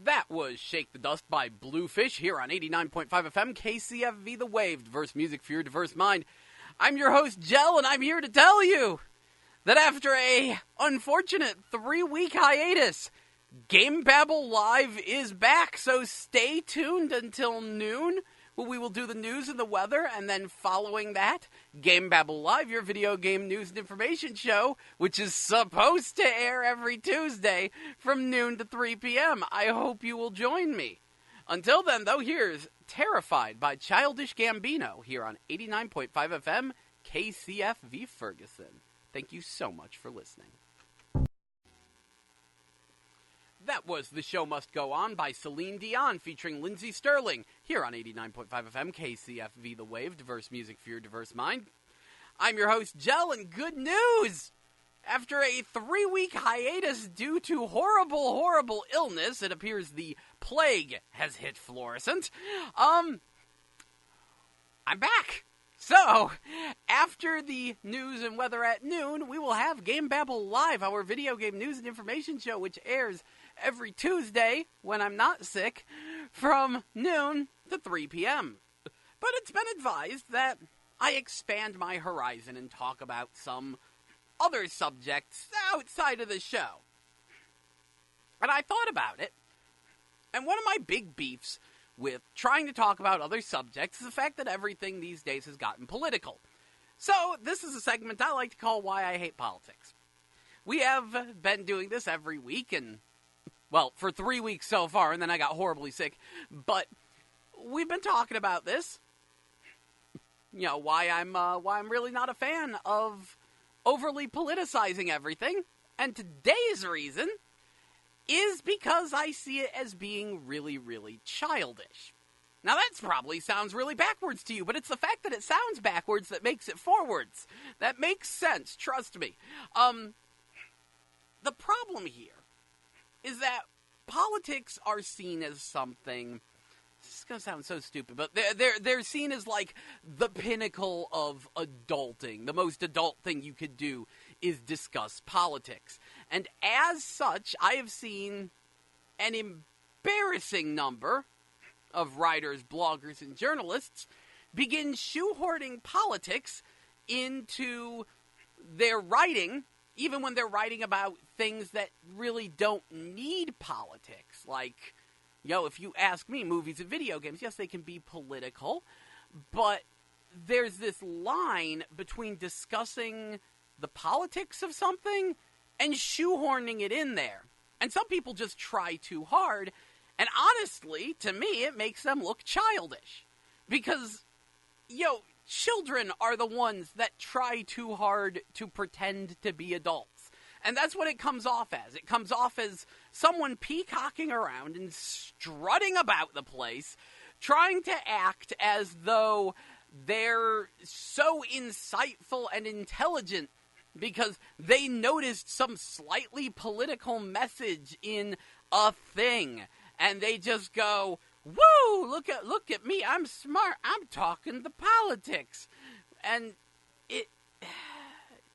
That was Shake the Dust by Bluefish here on 89.5 FM KCFV The Wave, diverse music for your diverse mind. I'm your host, Jell, and I'm here to tell you that after a unfortunate 3-week hiatus, GameBabble Live is back, so stay tuned until noon, where we will do the news and the weather, and then following that, GameBabble Live, your video game news and information show, which is supposed to air every Tuesday from noon to 3 p.m. I hope you will join me. Until then, though, here's Terrified by Childish Gambino here on 89.5 FM KCFV Ferguson. Thank you so much for listening. That was The Show Must Go On by Celine Dion featuring Lindsey Sterling here on 89.5 FM KCFV The Wave, diverse music for your diverse mind. I'm your host, Jell, and good news! After a 3-week hiatus due to horrible illness, it appears the plague has hit Florissant. I'm back. So, after the news and weather at noon, we will have GameBabble Live, our video game news and information show, which airs every Tuesday, when I'm not sick, from noon to 3 p.m. But it's been advised that I expand my horizon and talk about some other subjects outside of the show. And I thought about it, and one of my big beefs with trying to talk about other subjects is the fact that everything these days has gotten political. So, this is a segment I like to call Why I Hate Politics. We have been doing this every week, and well, for 3 weeks so far, and then I got horribly sick. But we've been talking about this. You know, why I'm really not a fan of overly politicizing everything. And today's reason is because I see it as being really childish. Now, that probably sounds really backwards to you, but it's the fact that it sounds backwards that makes it forwards. That makes sense, trust me. The problem here is that politics are seen as something, this is going to sound so stupid, but they're seen as like the pinnacle of adulting. The most adult thing you could do is discuss politics. And as such, I have seen an embarrassing number of writers, bloggers, and journalists begin shoehorning politics into their writing, even when they're writing about things that really don't need politics. Like, if you ask me, movies and video games, yes, they can be political, but there's this line between discussing the politics of something and shoehorning it in there. And some people just try too hard, and honestly, to me, it makes them look childish. Because, children are the ones that try too hard to pretend to be adults. And that's what it comes off as. It comes off as someone peacocking around and strutting about the place, trying to act as though they're so insightful and intelligent because they noticed some slightly political message in a thing. And they just go, woo, look at me, I'm smart, I'm talking the politics. And it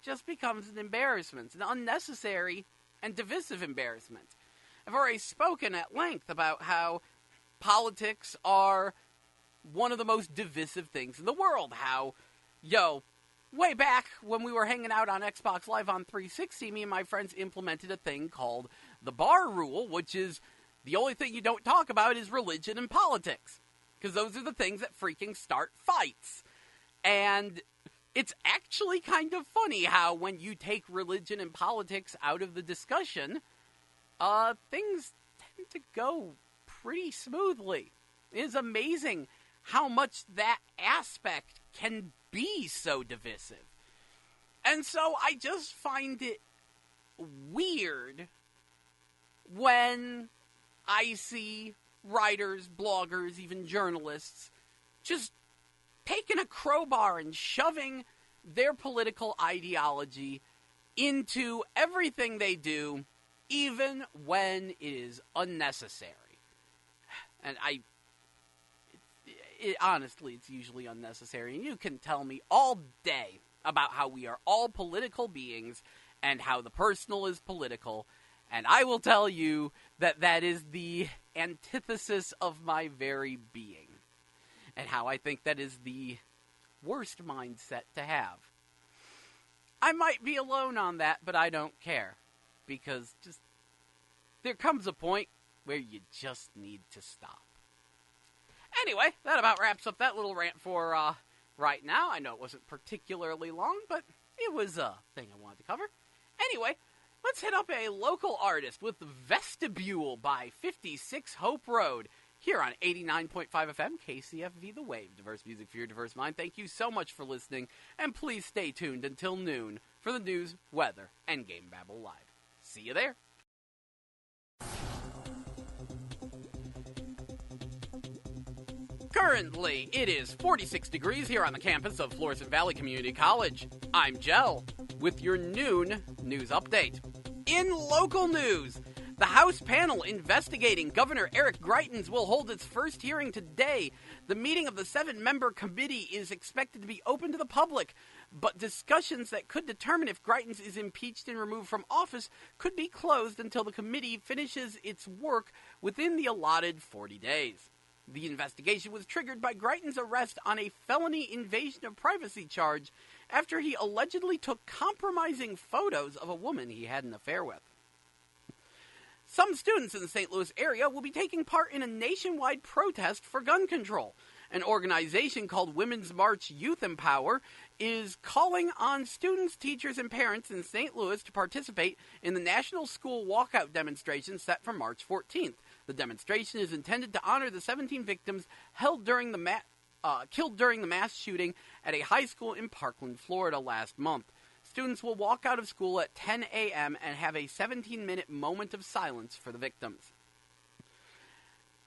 just becomes an embarrassment, an unnecessary and divisive embarrassment. I've already spoken at length about how politics are one of the most divisive things in the world. How, way back when we were hanging out on Xbox Live on 360, me and my friends implemented a thing called the bar rule, which is the only thing you don't talk about is religion and politics. Because those are the things that freaking start fights. And it's actually kind of funny how when you take religion and politics out of the discussion, things tend to go pretty smoothly. It is amazing how much that aspect can be so divisive. And so I just find it weird when I see writers, bloggers, even journalists just taking a crowbar and shoving their political ideology into everything they do, even when it is unnecessary. And honestly, it's usually unnecessary. And you can tell me all day about how we are all political beings and how the personal is political. And I will tell you that that is the antithesis of my very being, and how I think that is the worst mindset to have. I might be alone on that, but I don't care, because there comes a point where you just need to stop. Anyway, that about wraps up that little rant for right now. I know it wasn't particularly long, but it was a thing I wanted to cover. Anyway, let's hit up a local artist with Vestibule by 56 Hope Road here on 89.5 FM KCFV The Wave. Diverse music for your diverse mind. Thank you so much for listening, and please stay tuned until noon for the news, weather, and GameBabble Live. See you there. Currently, it is 46 degrees here on the campus of Florissant Valley Community College. I'm Jell with your noon news update. In local news, the House panel investigating Governor Eric Greitens will hold its first hearing today. The meeting of the 7-member committee is expected to be open to the public, but discussions that could determine if Greitens is impeached and removed from office could be closed until the committee finishes its work within the allotted 40 days. The investigation was triggered by Greitens' arrest on a felony invasion of privacy charge after he allegedly took compromising photos of a woman he had an affair with. Some students in the St. Louis area will be taking part in a nationwide protest for gun control. An organization called Women's March Youth Empower is calling on students, teachers, and parents in St. Louis to participate in the National School Walkout demonstration set for March 14th. The demonstration is intended to honor the 17 victims killed during the mass shooting at a high school in Parkland, Florida last month. Students will walk out of school at 10 a.m. and have a 17-minute moment of silence for the victims.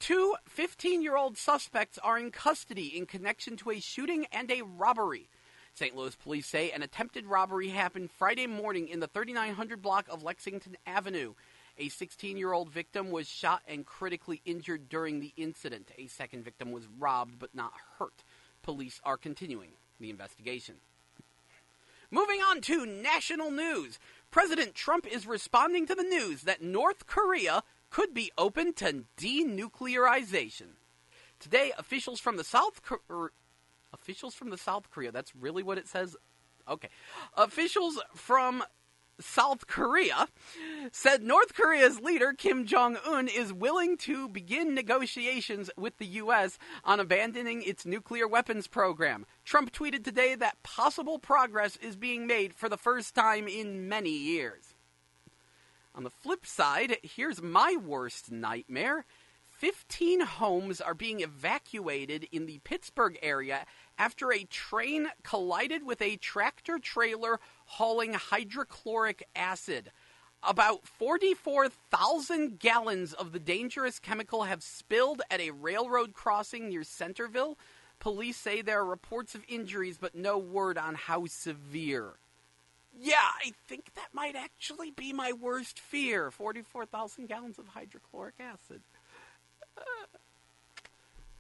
2 15-year-old suspects are in custody in connection to a shooting and a robbery. St. Louis police say an attempted robbery happened Friday morning in the 3900 block of Lexington Avenue. A 16-year-old victim was shot and critically injured during the incident. A second victim was robbed but not hurt. Police are continuing the investigation. Moving on to national news. President Trump is responding to the news that North Korea could be open to denuclearization. Today, officials from the South Korea, that's really what it says? Okay. Officials from South Korea said North Korea's leader, Kim Jong-un, is willing to begin negotiations with the U.S. on abandoning its nuclear weapons program. Trump tweeted today that possible progress is being made for the first time in many years. On the flip side, here's my worst nightmare. 15 homes are being evacuated in the Pittsburgh area after a train collided with a tractor-trailer hauling hydrochloric acid. About 44,000 gallons of the dangerous chemical have spilled at a railroad crossing near Centerville. Police say there are reports of injuries, but no word on how severe. Yeah, I think that might actually be my worst fear. 44,000 gallons of hydrochloric acid.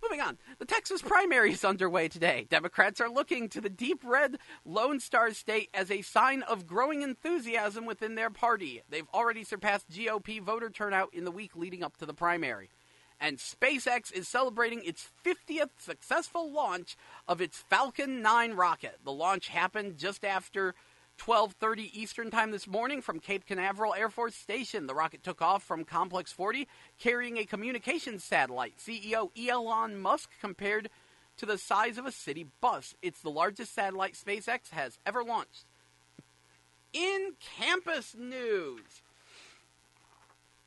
Moving on. The Texas primary is underway today. Democrats are looking to the deep red Lone Star State as a sign of growing enthusiasm within their party. They've already surpassed GOP voter turnout in the week leading up to the primary. And SpaceX is celebrating its 50th successful launch of its Falcon 9 rocket. The launch happened just after 12:30 Eastern Time this morning from Cape Canaveral Air Force Station. The rocket took off from Complex 40, carrying a communications satellite. CEO Elon Musk compared to the size of a city bus. It's the largest satellite SpaceX has ever launched. In campus news,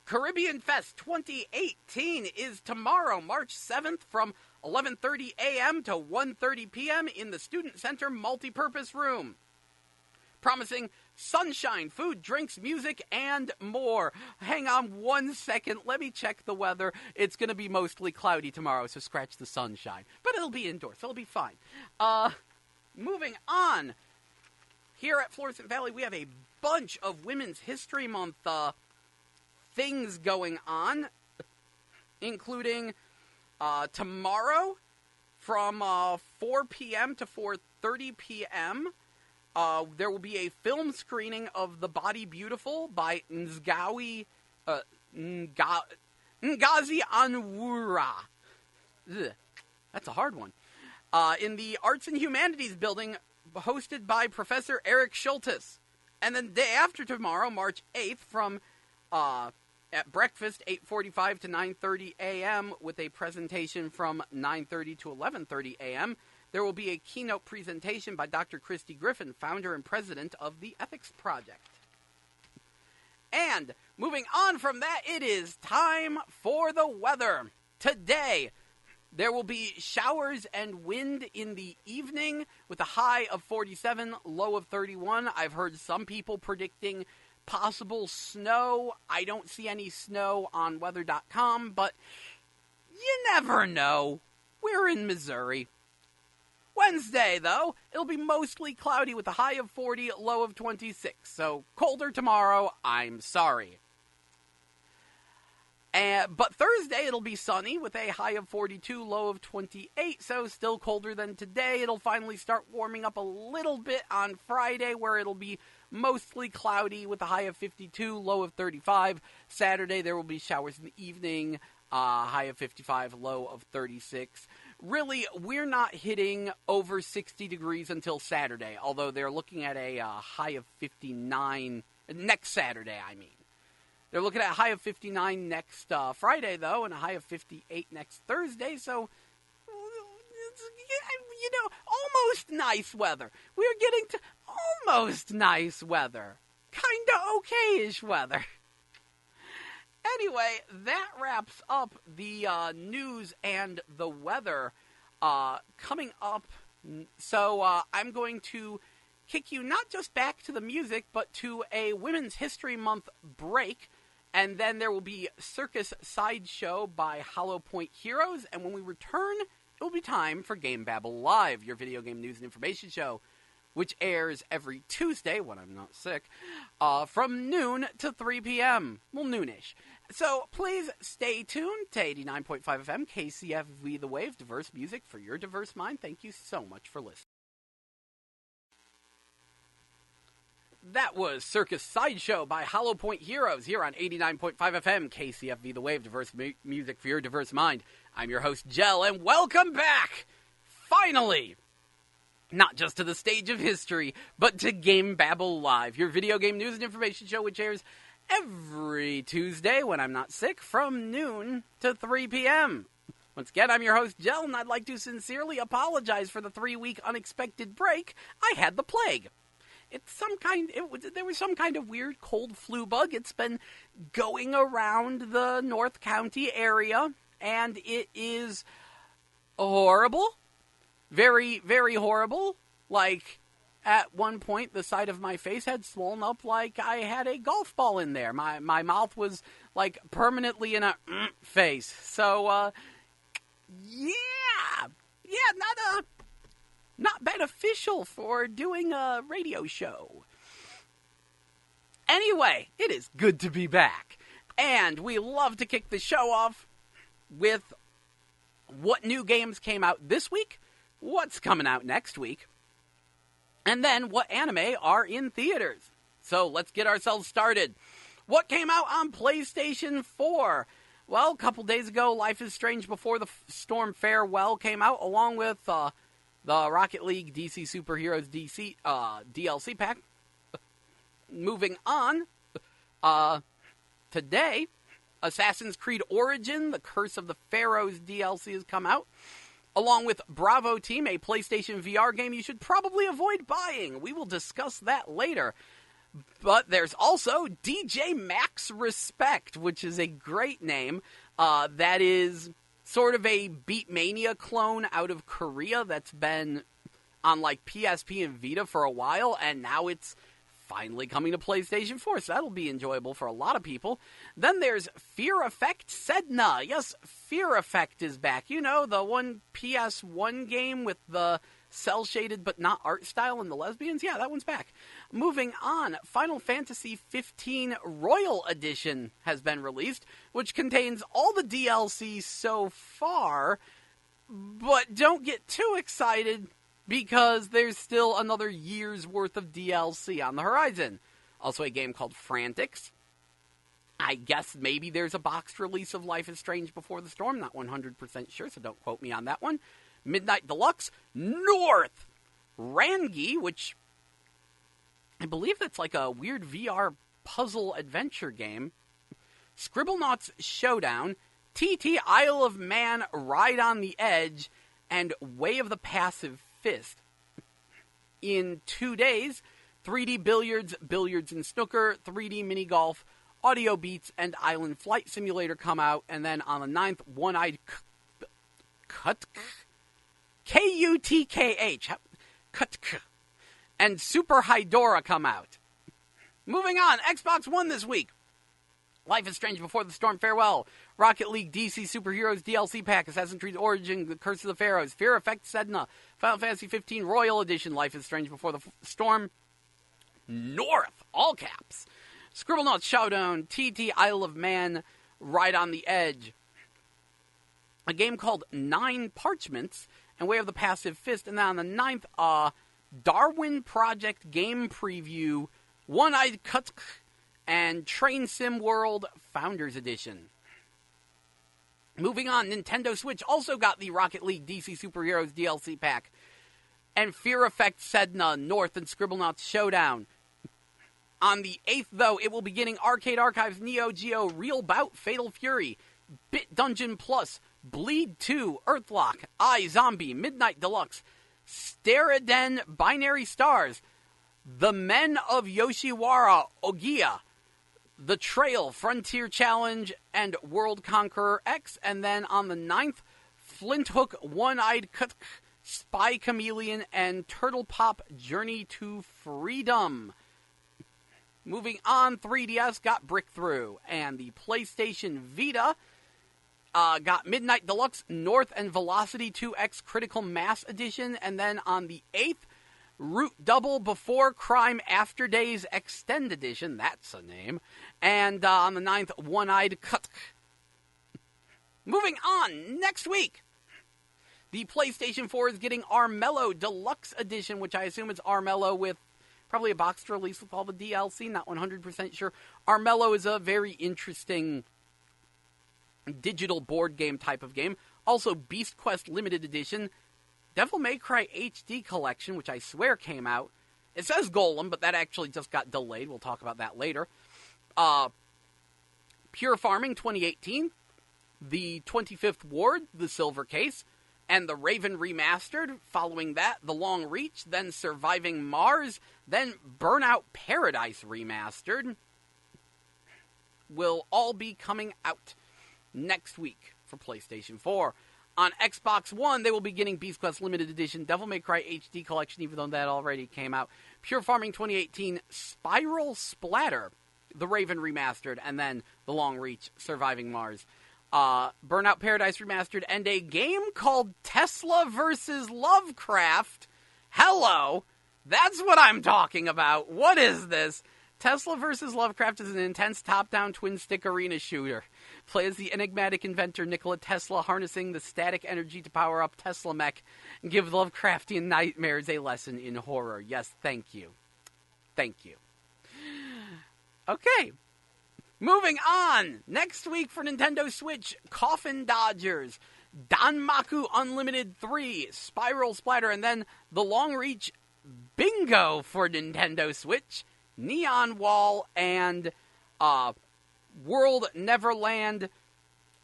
Caribbean Fest 2018 is tomorrow, March 7th, from 11:30 a.m. to 1:30 p.m. in the Student Center Multipurpose Room. Promising sunshine, food, drinks, music, and more. Hang on 1 second. Let me check the weather. It's going to be mostly cloudy tomorrow, so scratch the sunshine. But it'll be indoors, so it'll be fine. Moving on. Here at Florissant Valley, we have a bunch of Women's History Month things going on, including tomorrow from 4 p.m. to 4:30 p.m., there will be a film screening of The Body Beautiful by Ngazi Onwurah. Ugh, that's a hard one. In the Arts and Humanities building, hosted by Professor Eric Schultes. And then day after tomorrow, March 8th, from at breakfast, 8:45 to 9:30 a.m., with a presentation from 9:30 to 11:30 a.m., there will be a keynote presentation by Dr. Christy Griffin, founder and president of the Ethics Project. And moving on from that, it is time for the weather. Today, there will be showers and wind in the evening with a high of 47, low of 31. I've heard some people predicting possible snow. I don't see any snow on weather.com, but you never know. We're in Missouri. Wednesday, though, it'll be mostly cloudy with a high of 40, low of 26. So colder tomorrow, I'm sorry. But Thursday, it'll be sunny with a high of 42, low of 28, so still colder than today. It'll finally start warming up a little bit on Friday, where it'll be mostly cloudy with a high of 52, low of 35. Saturday, there will be showers in the evening, high of 55, low of 36. Really, we're not hitting over 60 degrees until Saturday, although they're looking at a high of 59 next Saturday, I mean. They're looking at a high of 59 next Friday, though, and a high of 58 next Thursday, so, you know, almost nice weather. We're getting to almost nice weather. Kinda okay-ish weather. Anyway, that wraps up the news and the weather coming up. So I'm going to kick you not just back to the music, but to a Women's History Month break. And then there will be Circus Sideshow by Hollow Point Heroes. And when we return, it will be time for GameBabble Live, your video game news and information show, which airs every Tuesday, when I'm not sick, from noon to 3 p.m. Well, noonish. So please stay tuned to 89.5 FM KCFV The Wave, diverse music for your diverse mind. Thank you so much for listening. That was Circus Sideshow by Hollow Point Heroes here on 89.5 FM KCFV The Wave, diverse music for your diverse mind. I'm your host, Jell, and welcome back, finally, not just to the stage of history, but to GameBabble Live, your video game news and information show, which airs every Tuesday when I'm not sick from noon to 3 p.m. Once again, I'm your host, Jell, and I'd like to sincerely apologize for the 3-week unexpected break. I had the plague. There was some kind of weird cold flu bug. It's been going around the North County area, and it is horrible. Very, very horrible. Like, at one point, the side of my face had swollen up like I had a golf ball in there. My mouth was, like, permanently in a face. So, yeah, not beneficial for doing a radio show. Anyway, it is good to be back. And we love to kick the show off with what new games came out this week, what's coming out next week, and then what anime are in theaters. So let's get ourselves started. What came out on PlayStation 4? Well, a couple days ago, Life is Strange Before the Storm Farewell came out, along with the Rocket League DC Superheroes DLC pack. Moving on, today, Assassin's Creed Origin, The Curse of the Pharaohs DLC has come out, along with Bravo Team, a PlayStation VR game you should probably avoid buying. We will discuss that later. But there's also DJ Max Respect, which is a great name. That is sort of a Beatmania clone out of Korea that's been on like PSP and Vita for a while, and now it's finally coming to PlayStation 4, so that'll be enjoyable for a lot of people. Then there's Fear Effect Sedna. Yes, Fear Effect is back. You know, the one PS1 game with the cel-shaded but not art style and the lesbians? Yeah, that one's back. Moving on, Final Fantasy XV Royal Edition has been released, which contains all the DLC so far, but don't get too excited because there's still another year's worth of DLC on the horizon. Also a game called Frantics. I guess maybe there's a boxed release of Life is Strange Before the Storm. Not 100% sure, so don't quote me on that one. Midnight Deluxe, North Rangi, which I believe that's like a weird VR puzzle adventure game. Scribblenauts Showdown, TT Isle of Man Ride on the Edge, and Way of the Passive Fist. In 2 days, 3D Billiards, Billiards and Snooker, 3D Mini Golf, Audio Beats, and Island Flight Simulator come out. And then on the 9th, One-Eyed Kutkh, and Super Hydora come out. Moving on, Xbox One this week. Life is Strange Before the Storm Farewell, Rocket League DC Superheroes DLC Pack, Assassin's Creed Origin, The Curse of the Pharaohs, Fear Effect Sedna, Final Fantasy 15 Royal Edition, Life is Strange Before the Storm, North, all caps, Scribblenauts Showdown, TT Isle of Man, Ride on the Edge, a game called Nine Parchments, and Way of the Passive Fist, and then on the 9th, Darwin Project Game Preview, One-Eyed Kutkh, and Train Sim World Founders Edition. Moving on, Nintendo Switch also got the Rocket League DC Superheroes DLC Pack, and Fear Effect Sedna, North, and Scribblenauts Showdown. On the 8th, though, it will be getting Arcade Archives, Neo Geo, Real Bout, Fatal Fury, Bit Dungeon Plus, Bleed 2, Earthlock, iZombie, Midnight Deluxe, Steriden Binary Stars, The Men of Yoshiwara Ogiya, The Trail, Frontier Challenge, and World Conqueror X. And then on the 9th, Flint Hook, One-Eyed Kutkh, Spy Chameleon, and Turtle Pop Journey to Freedom. Moving on, 3DS got Brickthrough, and the PlayStation Vita got Midnight Deluxe, North, and Velocity 2X Critical Mass Edition. And then on the 8th, Root Double Before Crime After Days Extend Edition. That's a name. And on the 9th, One-Eyed Kutkh. Moving on, next week, the PlayStation 4 is getting Armello Deluxe Edition, which I assume is Armello with probably a boxed release with all the DLC. Not 100% sure. Armello is a very interesting digital board game type of game. Also, Beast Quest Limited Edition, Devil May Cry HD Collection, which I swear came out. It says Golem, but that actually just got delayed. We'll talk about that later. Pure Farming 2018, the 25th Ward, the Silver Case, and the Raven Remastered. Following that, The Long Reach, then Surviving Mars, then Burnout Paradise Remastered will all be coming out next week for PlayStation 4. On Xbox One, they will be getting Beast Quest Limited Edition, Devil May Cry HD Collection, even though that already came out, Pure Farming 2018, Spiral Splatter, The Raven Remastered, and then The Long Reach, Surviving Mars, Burnout Paradise Remastered, and a game called Tesla vs. Lovecraft. Hello! That's what I'm talking about. What is this? Tesla vs. Lovecraft is an intense top-down twin-stick arena shooter. Play as the enigmatic inventor Nikola Tesla, harnessing the static energy to power up Tesla mech and give Lovecraftian nightmares a lesson in horror. Yes, thank you. Thank you. Okay. Moving on. Next week for Nintendo Switch, Coffin Dodgers, Danmaku Unlimited 3, Spiral Splatter, and then The Long Reach Bingo for Nintendo Switch, Neon Wall, and World Neverland,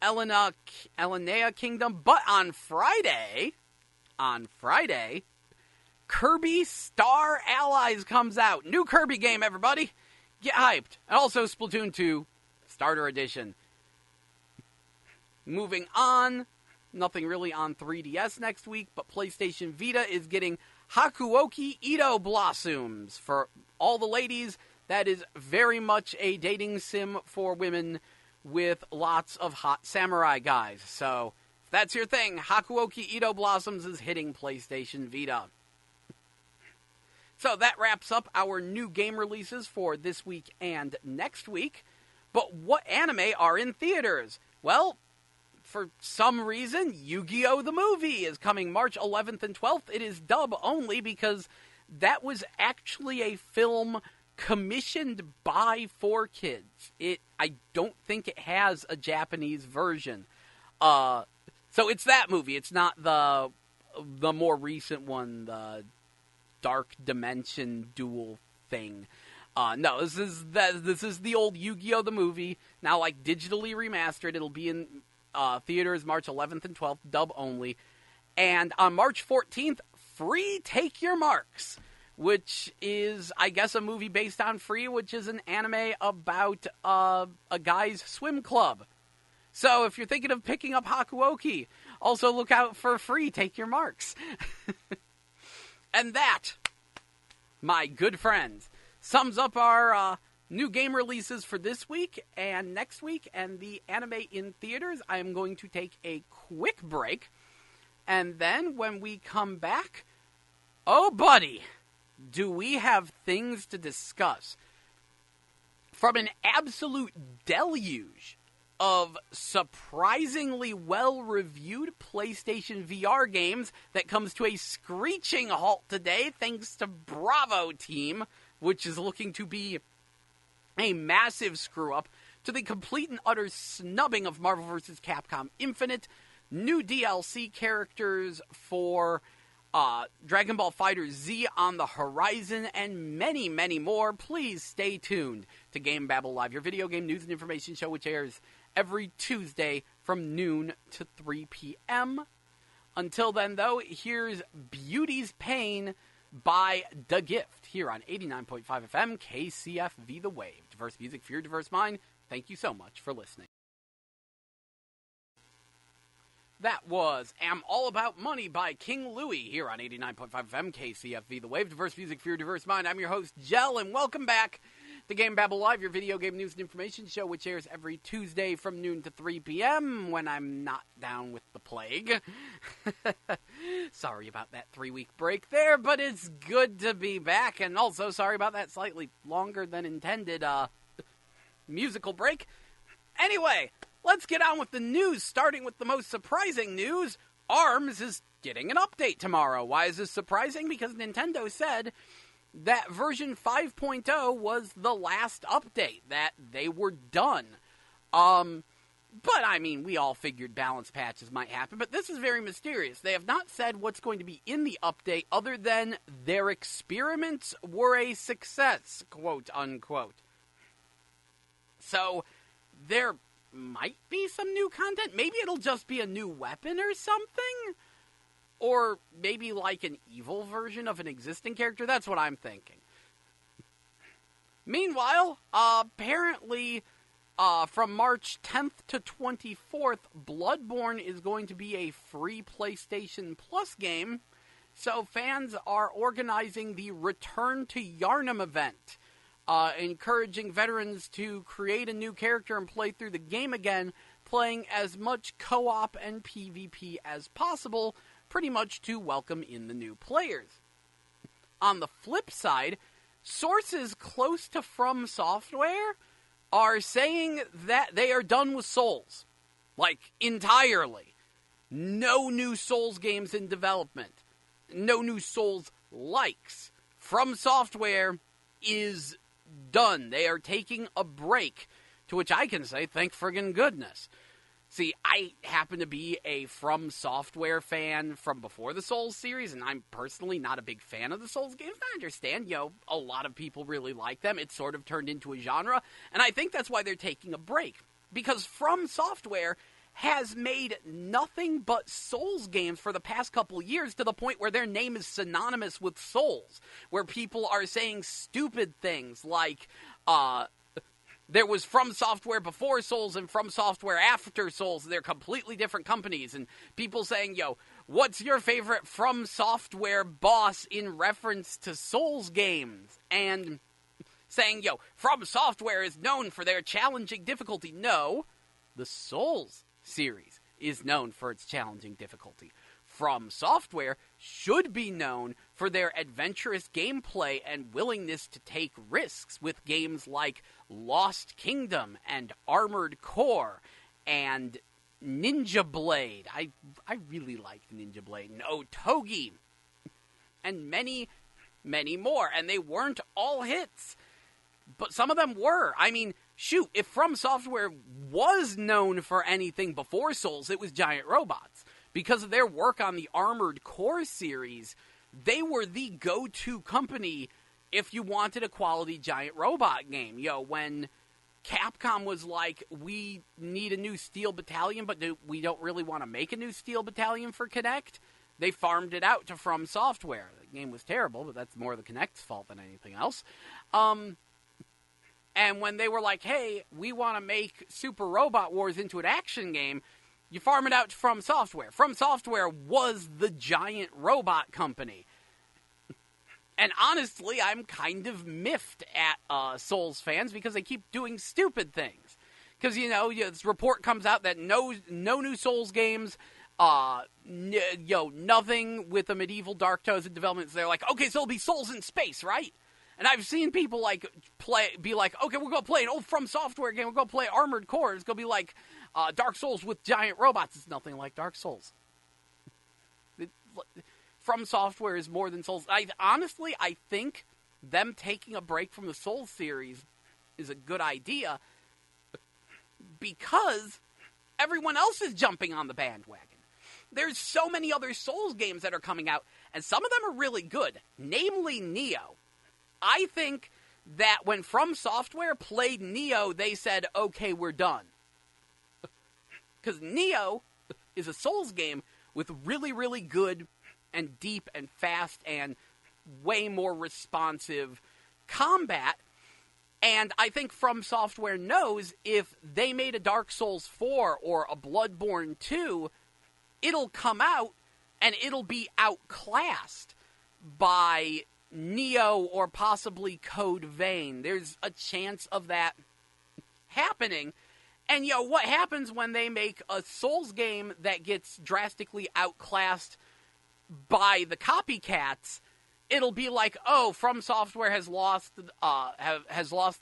Elenea Kingdom. But on Friday, Kirby Star Allies comes out. New Kirby game, everybody. Get hyped. And also Splatoon 2 Starter Edition. Moving on, nothing really on 3DS next week, but PlayStation Vita is getting Hakuoki Ito Blossoms. For all the ladies, that is very much a dating sim for women with lots of hot samurai guys. So, if that's your thing, Hakuoki Ito Blossoms is hitting PlayStation Vita. So that wraps up our new game releases for this week and next week. But what anime are in theaters? Well, for some reason, Yu-Gi-Oh! The movie is coming March 11th and 12th. It is dub only because that was actually a film commissioned by 4Kids. I don't think it has a Japanese version. So it's that movie. It's not the more recent one, the Dark Dimension Duel thing. No, this is the old Yu-Gi-Oh! The movie, now like digitally remastered. It'll be in theaters March 11th and 12th, dub only. And on March 14th, Free Take Your Marks, which is, I guess, a movie based on Free, which is an anime about a guy's swim club. So if you're thinking of picking up Hakuoki, also look out for Free Take Your Marks. And that, my good friends, sums up our new game releases for this week and next week and the anime in theaters. I am going to take a quick break. And then when we come back, oh buddy, do we have things to discuss. From an absolute deluge of surprisingly well-reviewed PlayStation VR games that comes to a screeching halt today thanks to Bravo Team, which is looking to be a massive screw-up, to the complete and utter snubbing of Marvel vs. Capcom Infinite, new DLC characters for Dragon Ball FighterZ on the horizon, and many, many more. Please stay tuned to GameBabble Live, your video game news and information show, which airs every Tuesday from noon to 3 p.m. Until then, though, here's Beauty's Pain by The Gift here on 89.5 FM KCFV The Wave. Diverse music for your diverse mind. Thank you so much for listening. That was Am All About Money by King Louie here on 89.5 FM KCFV The Wave. Diverse music for your diverse mind. I'm your host, Jell, and welcome back to GameBabble Live, your video game news and information show, which airs every Tuesday from noon to 3 p.m. when I'm not down with the plague. Sorry about that 3-week break there, but it's good to be back. And also, sorry about that slightly longer than intended musical break. Anyway, let's get on with the news, starting with the most surprising news. ARMS is getting an update tomorrow. Why is this surprising? Because Nintendo said that version 5.0 was the last update, that they were done. But, I mean, we all figured balance patches might happen, but this is very mysterious. They have not said what's going to be in the update other than their experiments were a success, quote unquote. So, there might be some new content. Maybe it'll just be a new weapon or something? Or maybe like an evil version of an existing character? That's what I'm thinking. Meanwhile, apparently, from March 10th to 24th, Bloodborne is going to be a free PlayStation Plus game. So fans are organizing the Return to Yharnam event, encouraging veterans to create a new character and play through the game again, playing as much co-op and PvP as possible, pretty much to welcome in the new players. On the flip side, sources close to From Software are saying that they are done with Souls. Like, entirely. No new Souls games in development. No new Souls likes. From Software is done. They are taking a break, to which I can say, thank friggin' goodness. See, I happen to be a From Software fan from before the Souls series, and I'm personally not a big fan of the Souls games. I understand, a lot of people really like them. It's sort of turned into a genre, and I think that's why they're taking a break. Because From Software has made nothing but Souls games for the past couple years, to the point where their name is synonymous with Souls, where people are saying stupid things like, there was From Software before Souls and From Software after Souls. They're completely different companies. And people saying, what's your favorite From Software boss in reference to Souls games? And saying, From Software is known for their challenging difficulty. No, the Souls series is known for its challenging difficulty. From Software should be known for their adventurous gameplay and willingness to take risks with games like Lost Kingdom and Armored Core and Ninja Blade. I really liked Ninja Blade and Otogi and many, many more. And they weren't all hits. But some of them were. I mean, shoot, if From Software was known for anything before Souls, it was Giant Robots. Because of their work on the Armored Core series, they were the go-to company if you wanted a quality Giant Robot game. When Capcom was like, we need a new Steel Battalion, but we don't really want to make a new Steel Battalion for Kinect, they farmed it out to From Software. The game was terrible, but that's more the Kinect's fault than anything else. And when they were like, hey, we want to make Super Robot Wars into an action game, you farm it out to From Software. From Software was the giant robot company. And honestly, I'm kind of miffed at Souls fans because they keep doing stupid things. Because, this report comes out that no new Souls games, nothing with the medieval Dark Toes in development. So they're like, okay, so it'll be Souls in space, right? And I've seen people be like, okay, we're going to play an old From Software game. We're going to play Armored Core. It's going to be like Dark Souls with giant robots. It's nothing like Dark Souls. From Software is more than Souls. Honestly, I think them taking a break from the Souls series is a good idea because everyone else is jumping on the bandwagon. There's so many other Souls games that are coming out, and some of them are really good, namely Neo. I think that when From Software played Neo, they said, okay, we're done. Because Neo is a Souls game with really, really good and deep and fast and way more responsive combat. And I think From Software knows if they made a Dark Souls 4 or a Bloodborne 2, it'll come out and it'll be outclassed by Neo or possibly Code Vein. There's a chance of that happening. And, what happens when they make a Souls game that gets drastically outclassed by the copycats? It'll be like, oh, From Software has lost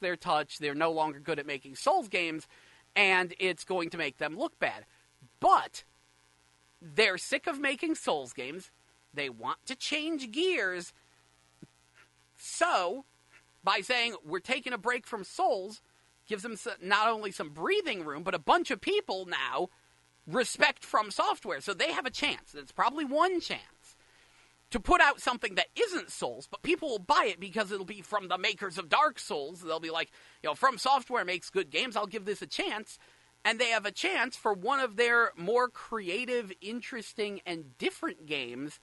their touch. They're no longer good at making Souls games, and it's going to make them look bad. But they're sick of making Souls games. They want to change gears. So, by saying we're taking a break from Souls, gives them not only some breathing room, but a bunch of people now respect From Software. So they have a chance. It's probably one chance to put out something that isn't Souls, but people will buy it because it'll be from the makers of Dark Souls. They'll be like, From Software makes good games. I'll give this a chance. And they have a chance for one of their more creative, interesting, and different games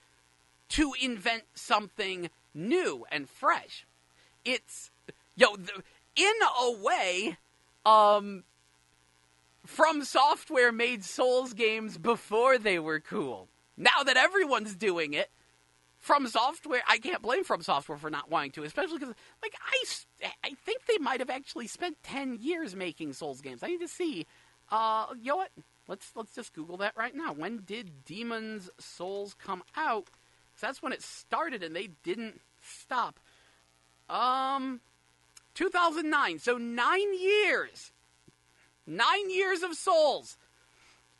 to invent something new and fresh. It's, in a way, From Software made Souls games before they were cool. Now that everyone's doing it, From Software, I can't blame From Software for not wanting to, especially because, I think they might have actually spent 10 years making Souls games. I need to see. You know what? Let's just Google that right now. When did Demon's Souls come out? Because that's when it started, and they didn't stop. 2009. So 9 years. 9 years of Souls.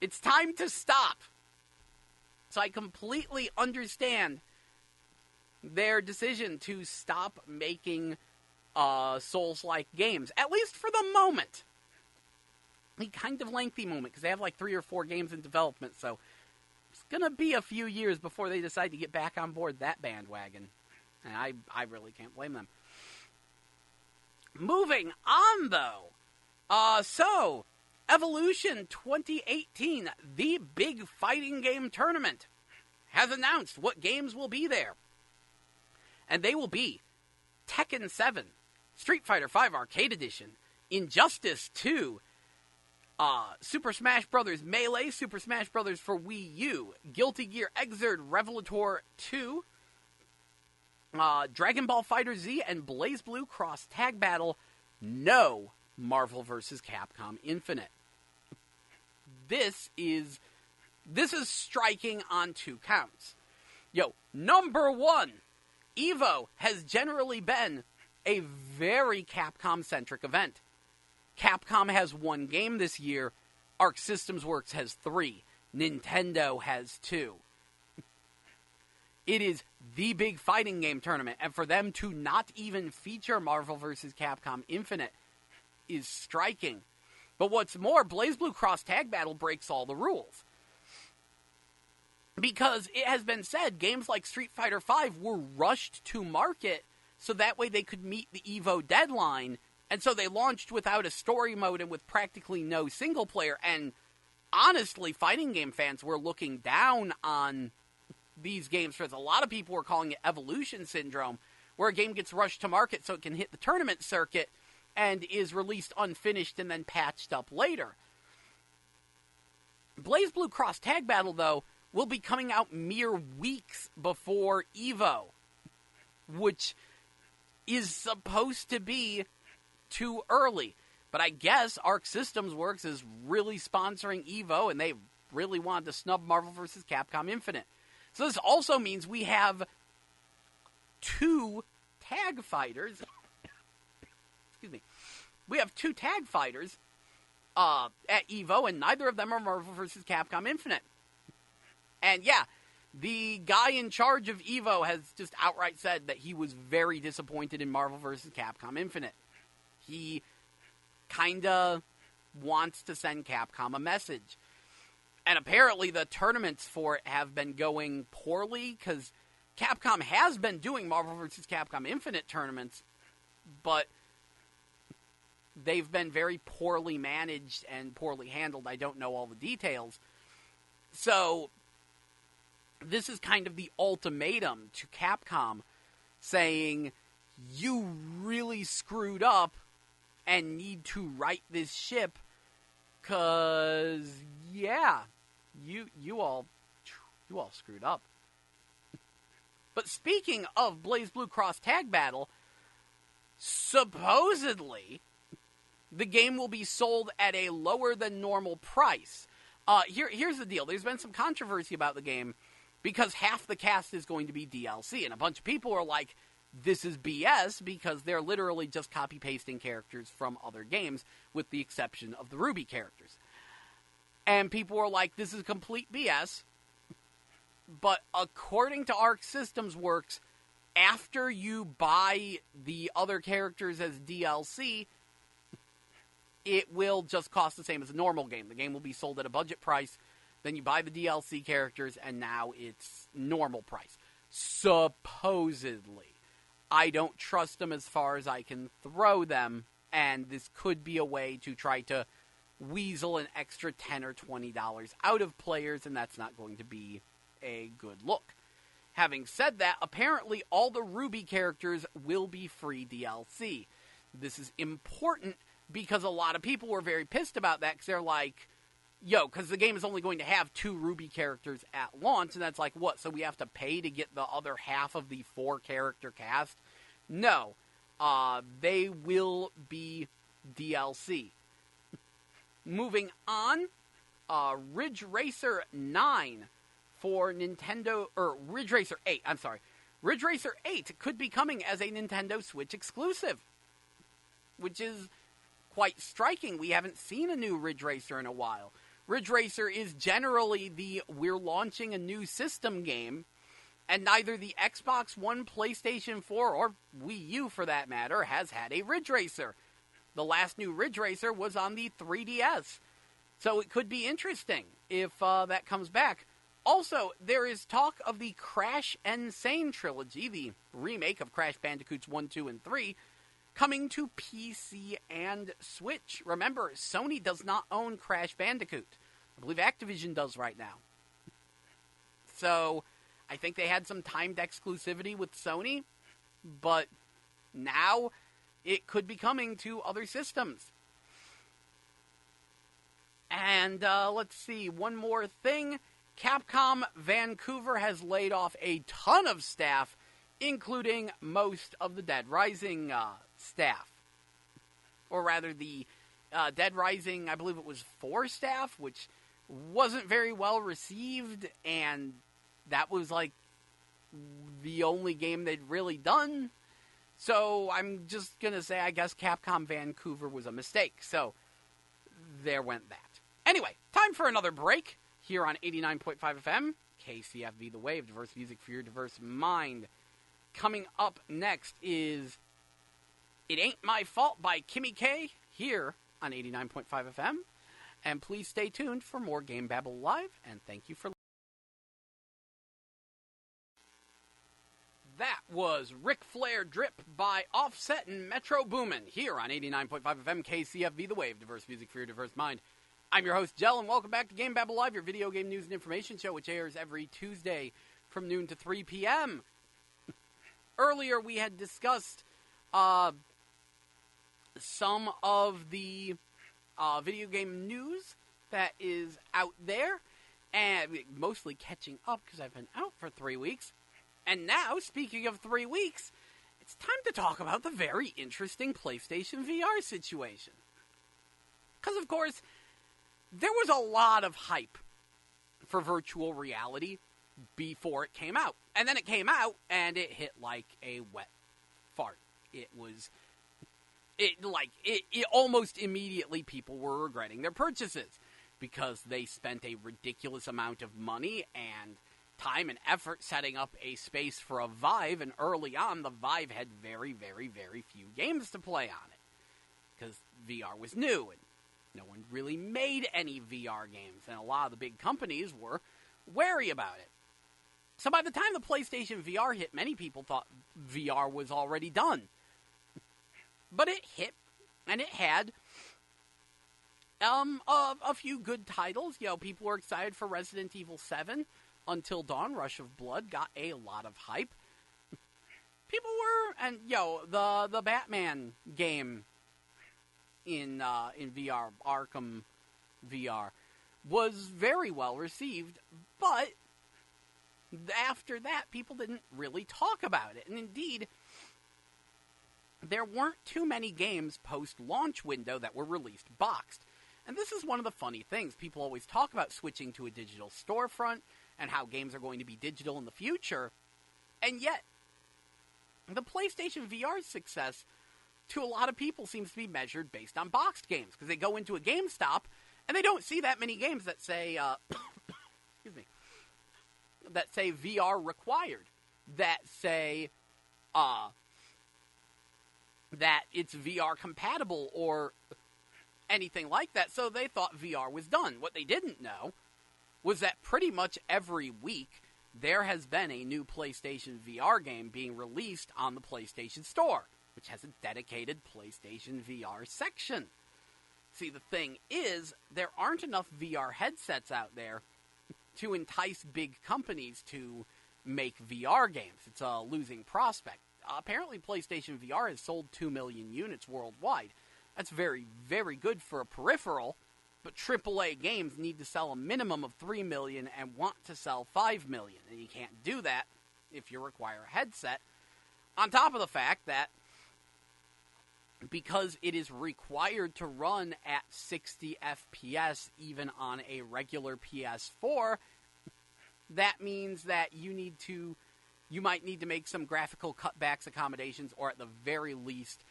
It's time to stop. So I completely understand their decision to stop making Souls-like games, at least for the moment. A kind of lengthy moment, because they have 3 or 4 games in development, so it's going to be a few years before they decide to get back on board that bandwagon. And I really can't blame them. Moving on, though. So, Evolution 2018, the big fighting game tournament, has announced what games will be there. And they will be Tekken 7, Street Fighter V Arcade Edition, Injustice 2, Super Smash Bros. Melee, Super Smash Bros. For Wii U, Guilty Gear Xrd Revelator 2, Dragon Ball FighterZ, and BlazBlue Cross Tag Battle. No Marvel vs. Capcom Infinite. This is striking on 2 counts. Number 1, EVO has generally been a very Capcom-centric event. Capcom has 1 game this year. Arc Systems Works has 3. Nintendo has 2. It is the big fighting game tournament, and for them to not even feature Marvel vs. Capcom Infinite is striking. But what's more, BlazBlue Cross Tag Battle breaks all the rules. Because it has been said, games like Street Fighter V were rushed to market so that way they could meet the EVO deadline, and so they launched without a story mode and with practically no single player, and honestly, fighting game fans were looking down on these games because a lot of people were calling it evolution syndrome, where a game gets rushed to market so it can hit the tournament circuit and is released unfinished and then patched up later. BlazBlue Cross Tag Battle, though, will be coming out mere weeks before EVO, which is supposed to be too early. But I guess Arc Systems Works is really sponsoring EVO, and they really wanted to snub Marvel vs. Capcom Infinite. So this also means we have 2 tag fighters. Excuse me. We have 2 tag fighters at EVO, and neither of them are Marvel vs. Capcom Infinite. And yeah, the guy in charge of EVO has just outright said that he was very disappointed in Marvel vs. Capcom Infinite. He kinda wants to send Capcom a message. And apparently the tournaments for it have been going poorly, because Capcom has been doing Marvel vs. Capcom Infinite tournaments, but they've been very poorly managed and poorly handled. I don't know all the details. So this is kind of the ultimatum to Capcom, saying, you really screwed up and need to right this ship, because, yeah, you all screwed up. But speaking of BlazBlue Cross Tag Battle, supposedly the game will be sold at a lower than normal price. Here's the deal. There's been some controversy about the game because half the cast is going to be DLC, and a bunch of people are like, this is BS, because they're literally just copy-pasting characters from other games, with the exception of the Ruby characters. And people are like, this is complete BS. But according to Arc Systems Works, after you buy the other characters as DLC, it will just cost the same as a normal game. The game will be sold at a budget price, then you buy the DLC characters, and now it's normal price. Supposedly. I don't trust them as far as I can throw them, and this could be a way to try to weasel an extra $10 or $20 out of players, and that's not going to be a good look. Having said that, apparently all the Ruby characters will be free DLC. This is important because a lot of people were very pissed about that, because they're like, because the game is only going to have 2 Ruby characters at launch, and that's like, what, so we have to pay to get the other half of the 4-character cast? No. They will be DLC. Moving on, Ridge Racer 9 for Nintendo, or Ridge Racer 8, I'm sorry. Ridge Racer 8 could be coming as a Nintendo Switch exclusive, which is quite striking. We haven't seen a new Ridge Racer in a while. Ridge Racer is generally the we're launching a new system game, and neither the Xbox One, PlayStation 4, or Wii U for that matter, has had a Ridge Racer. The last new Ridge Racer was on the 3DS, so it could be interesting if that comes back. Also, there is talk of the Crash N-Sane trilogy, the remake of Crash Bandicoots 1, 2, and 3, coming to PC and Switch. Remember, Sony does not own Crash Bandicoot. I believe Activision does right now. So, I think they had some timed exclusivity with Sony, but now it could be coming to other systems. And let's see, one more thing. Capcom Vancouver has laid off a ton of staff, including most of the Dead Rising staff. Or rather, the Dead Rising, I believe it was 4 staff, which wasn't very well received, and that was like the only game they'd really done. So I'm just going to say, I guess Capcom Vancouver was a mistake. So there went that. Anyway, time for another break here on 89.5 FM KCFV The Wave, diverse music for your diverse mind. Coming up next is It Ain't My Fault by Kimmy K here on 89.5 FM. And please stay tuned for more GameBabble Live, and thank you for listening. That was Ric Flair Drip by Offset and Metro Boomin here on 89.5 FM KCFV The Wave, diverse music for your diverse mind. I'm your host, Jell, and welcome back to GameBabble Live, your video game news and information show, which airs every Tuesday from noon to 3 p.m. Earlier, we had discussed some of the video game news that is out there, and mostly catching up because I've been out for 3 weeks. And now, speaking of 3 weeks, it's time to talk about the very interesting PlayStation VR situation. Because, of course, there was a lot of hype for virtual reality before it came out. And then it came out, and it hit like a wet fart. It almost immediately people were regretting their purchases because they spent a ridiculous amount of money and time and effort setting up a space for a Vive, and early on, the Vive had very, very, very few games to play on it because VR was new, and no one really made any VR games, and a lot of the big companies were wary about it. So by the time the PlayStation VR hit, many people thought VR was already done. But it hit, and it had a few good titles. You know, people were excited for Resident Evil 7. Until Dawn, Rush of Blood got a lot of hype. People were, and the Batman game in VR, Arkham VR, was very well received, but after that, people didn't really talk about it. And indeed, there weren't too many games post-launch window that were released boxed. And this is one of the funny things. People always talk about switching to a digital storefront and how games are going to be digital in the future. And yet, the PlayStation VR's success, to a lot of people, seems to be measured based on boxed games. Because they go into a GameStop, and they don't see that many games that say, excuse me, that say VR required. That say, that it's VR compatible, or anything like that. So they thought VR was done. What they didn't know was that pretty much every week there has been a new PlayStation VR game being released on the PlayStation Store, which has a dedicated PlayStation VR section. See, the thing is, there aren't enough VR headsets out there to entice big companies to make VR games. It's a losing prospect. Apparently, PlayStation VR has sold 2 million units worldwide. That's very, very good for a peripheral. But AAA games need to sell a minimum of 3 million and want to sell 5 million. And you can't do that if you require a headset. On top of the fact that because it is required to run at 60 FPS even on a regular PS4, that means that you might need to make some graphical cutbacks, accommodations, or at the very least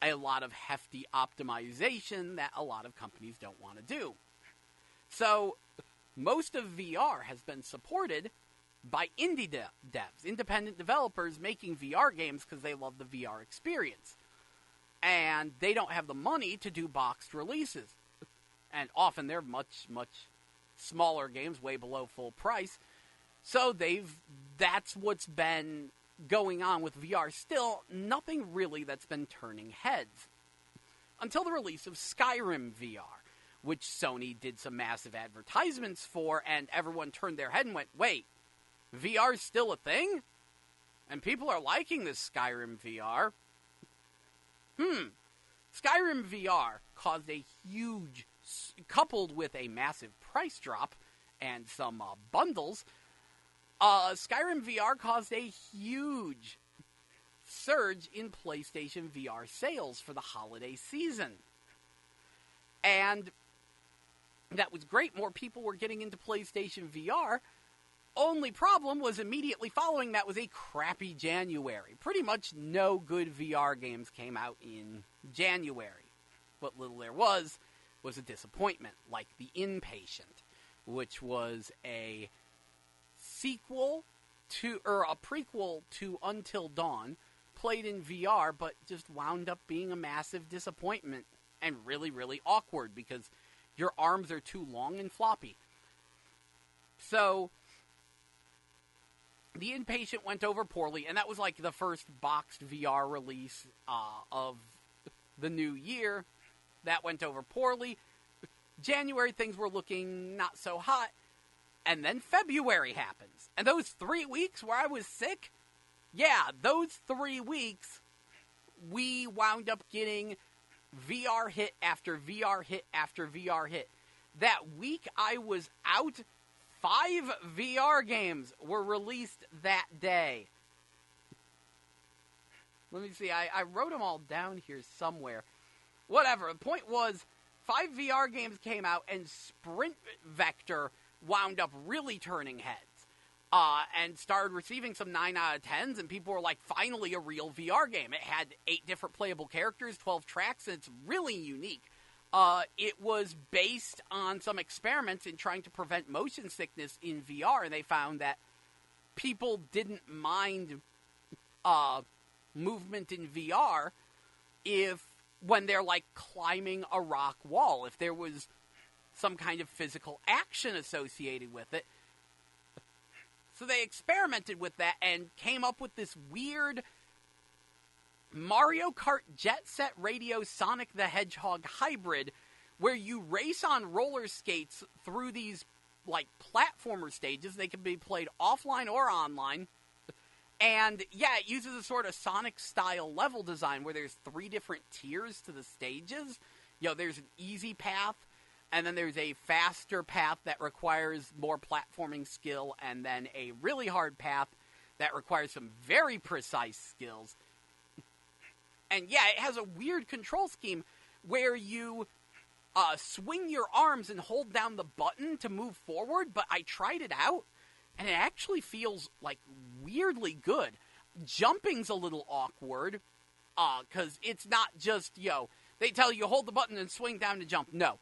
a lot of hefty optimization that a lot of companies don't want to do. So, most of VR has been supported by indie devs, independent developers making VR games because they love the VR experience. And they don't have the money to do boxed releases. And often they're much, much smaller games, way below full price. So that's what's been going on with VR. Still, nothing really that's been turning heads. Until the release of Skyrim VR, which Sony did some massive advertisements for, and everyone turned their head and went, wait, VR's still a thing? And people are liking this Skyrim VR. Skyrim VR caused a huge, coupled with a massive price drop and some bundles, Skyrim VR caused a huge surge in PlayStation VR sales for the holiday season. And that was great. More people were getting into PlayStation VR. Only problem was immediately following that was a crappy January. Pretty much no good VR games came out in January. What little there was a disappointment, like The Inpatient, which was a sequel to, or a prequel to Until Dawn, played in VR, but just wound up being a massive disappointment and really, really awkward because your arms are too long and floppy. So, The Inpatient went over poorly, and that was like the first boxed VR release of the new year. That went over poorly. January, things were looking not so hot. And then February happens. And those 3 weeks where I was sick, yeah, those 3 weeks, we wound up getting VR hit after VR hit after VR hit. That week I was out, 5 VR games were released that day. Let me see, I wrote them all down here somewhere. Whatever, the point was, 5 VR games came out, and Sprint Vector wound up really turning heads. And started receiving some 9 out of 10s, and people were like, finally a real VR game. It had 8 different playable characters, 12 tracks, and it's really unique. It was based on some experiments in trying to prevent motion sickness in VR, and they found that people didn't mind movement in VR when they're like climbing a rock wall, if there was some kind of physical action associated with it. So they experimented with that and came up with this weird Mario Kart Jet Set Radio Sonic the Hedgehog hybrid where you race on roller skates through these like platformer stages. They can be played offline or online. And yeah, it uses a sort of Sonic style level design where there's 3 different tiers to the stages. You know, there's an easy path, and then there's a faster path that requires more platforming skill, and then a really hard path that requires some very precise skills. And yeah, it has a weird control scheme where you swing your arms and hold down the button to move forward, but I tried it out, and it actually feels, like, weirdly good. Jumping's a little awkward, because it's not just, they tell you hold the button and swing down to jump. No.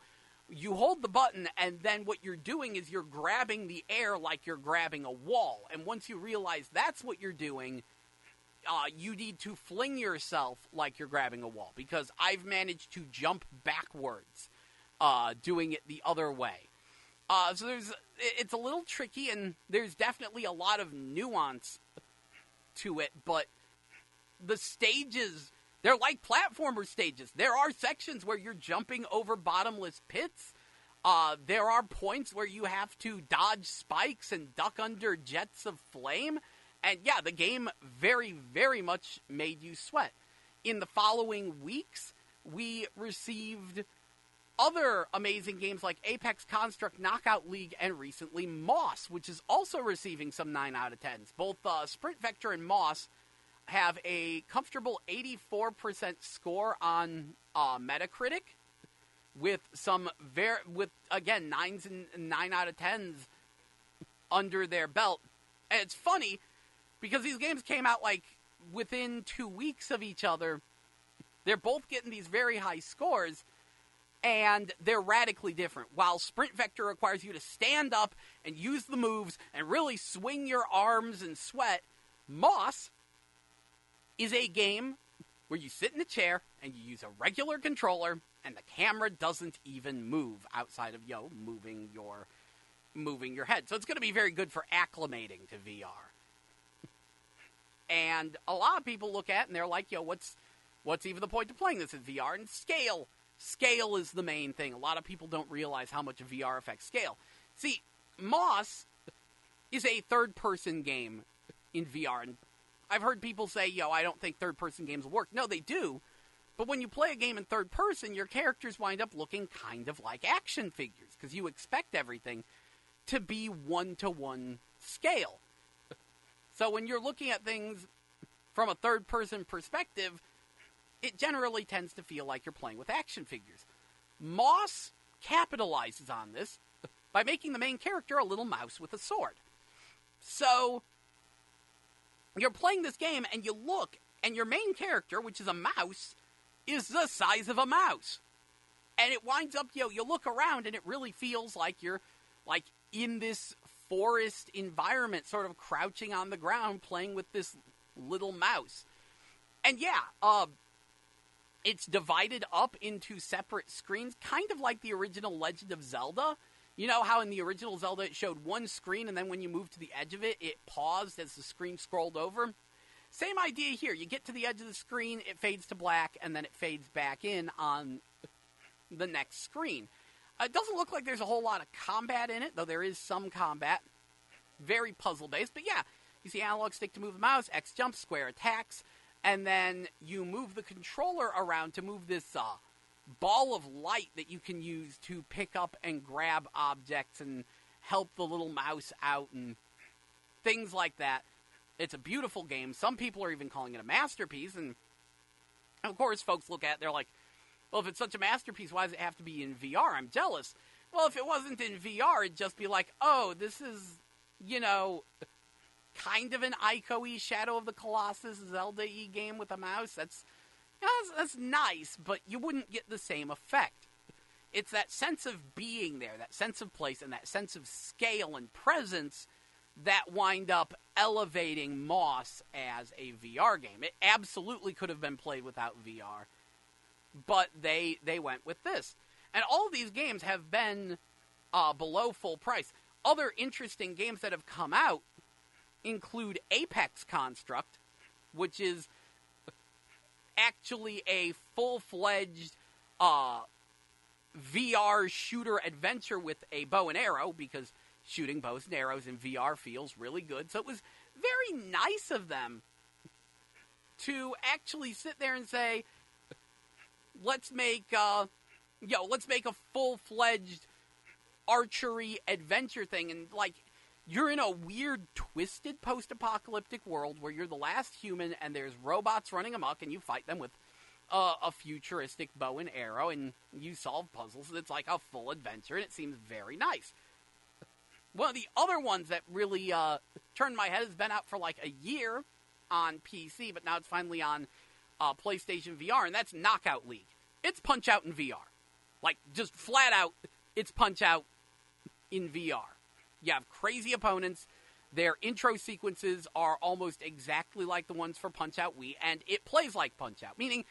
You hold the button, and then what you're doing is you're grabbing the air like you're grabbing a wall. And once you realize that's what you're doing, you need to fling yourself like you're grabbing a wall. Because I've managed to jump backwards, doing it the other way. So it's a little tricky, and there's definitely a lot of nuance to it, but the stages, they're like platformer stages. There are sections where you're jumping over bottomless pits. There are points where you have to dodge spikes and duck under jets of flame. And yeah, the game very, very much made you sweat. In the following weeks, we received other amazing games like Apex Construct Knockout League and recently Moss, which is also receiving some 9 out of 10s. Both Sprint Vector and Moss have a comfortable 84% score on Metacritic, with again 9s and 9 out of 10s under their belt. And it's funny because these games came out like within 2 weeks of each other. They're both getting these very high scores, and they're radically different. While Sprint Vector requires you to stand up and use the moves and really swing your arms and sweat, Moss is a game where you sit in a chair and you use a regular controller and the camera doesn't even move outside of, moving your head. So it's going to be very good for acclimating to VR. And a lot of people look at it and they're like, what's even the point of playing this in VR? And scale. Scale is the main thing. A lot of people don't realize how much VR affects scale. See, Moss is a third-person game in VR, and I've heard people say, I don't think third-person games will work. No, they do, but when you play a game in third person, your characters wind up looking kind of like action figures, because you expect everything to be one-to-one scale. So when you're looking at things from a third-person perspective, it generally tends to feel like you're playing with action figures. Moss capitalizes on this by making the main character a little mouse with a sword. So, you're playing this game and you look, and your main character, which is a mouse, is the size of a mouse. And it winds up, you look around and it really feels like you're, like, in this forest environment, sort of crouching on the ground, playing with this little mouse. And yeah, it's divided up into separate screens, kind of like the original Legend of Zelda. You know how in the original Zelda it showed one screen, and then when you moved to the edge of it, it paused as the screen scrolled over? Same idea here. You get to the edge of the screen, it fades to black, and then it fades back in on the next screen. It doesn't look like there's a whole lot of combat in it, though there is some combat. Very puzzle-based, but yeah, you see analog stick to move the mouse, X jumps, square attacks, and then you move the controller around to move this ball of light that you can use to pick up and grab objects and help the little mouse out and things like that. It's a beautiful game. Some people are even calling it a masterpiece, and of course folks look at it, they're like, well, if it's such a masterpiece, why does it have to be in VR? I'm jealous. Well, if it wasn't in VR, it'd just be like, oh, this is, you know, kind of an Ico-y Shadow of the Colossus Zelda-y game with a mouse. That's nice, but you wouldn't get the same effect. It's that sense of being there, that sense of place, and that sense of scale and presence that wind up elevating Moss as a VR game. It absolutely could have been played without VR, but they went with this. And all of these games have been below full price. Other interesting games that have come out include Apex Construct, which is actually a full-fledged VR shooter adventure with a bow and arrow, because shooting bows and arrows in VR feels really good. So it was very nice of them to actually sit there and say, let's make a full-fledged archery adventure thing. And, like, you're in a weird, twisted post-apocalyptic world where you're the last human and there's robots running amok and you fight them with a futuristic bow and arrow and you solve puzzles. And it's like a full adventure, and it seems very nice. One of the other ones that really turned my head has been out for like a year on PC, but now it's finally on PlayStation VR, and that's Knockout League. It's Punch-Out in VR. Like, just flat out, it's Punch-Out in VR. You have crazy opponents. Their intro sequences are almost exactly like the ones for Punch-Out Wii, and it plays like Punch-Out, meaning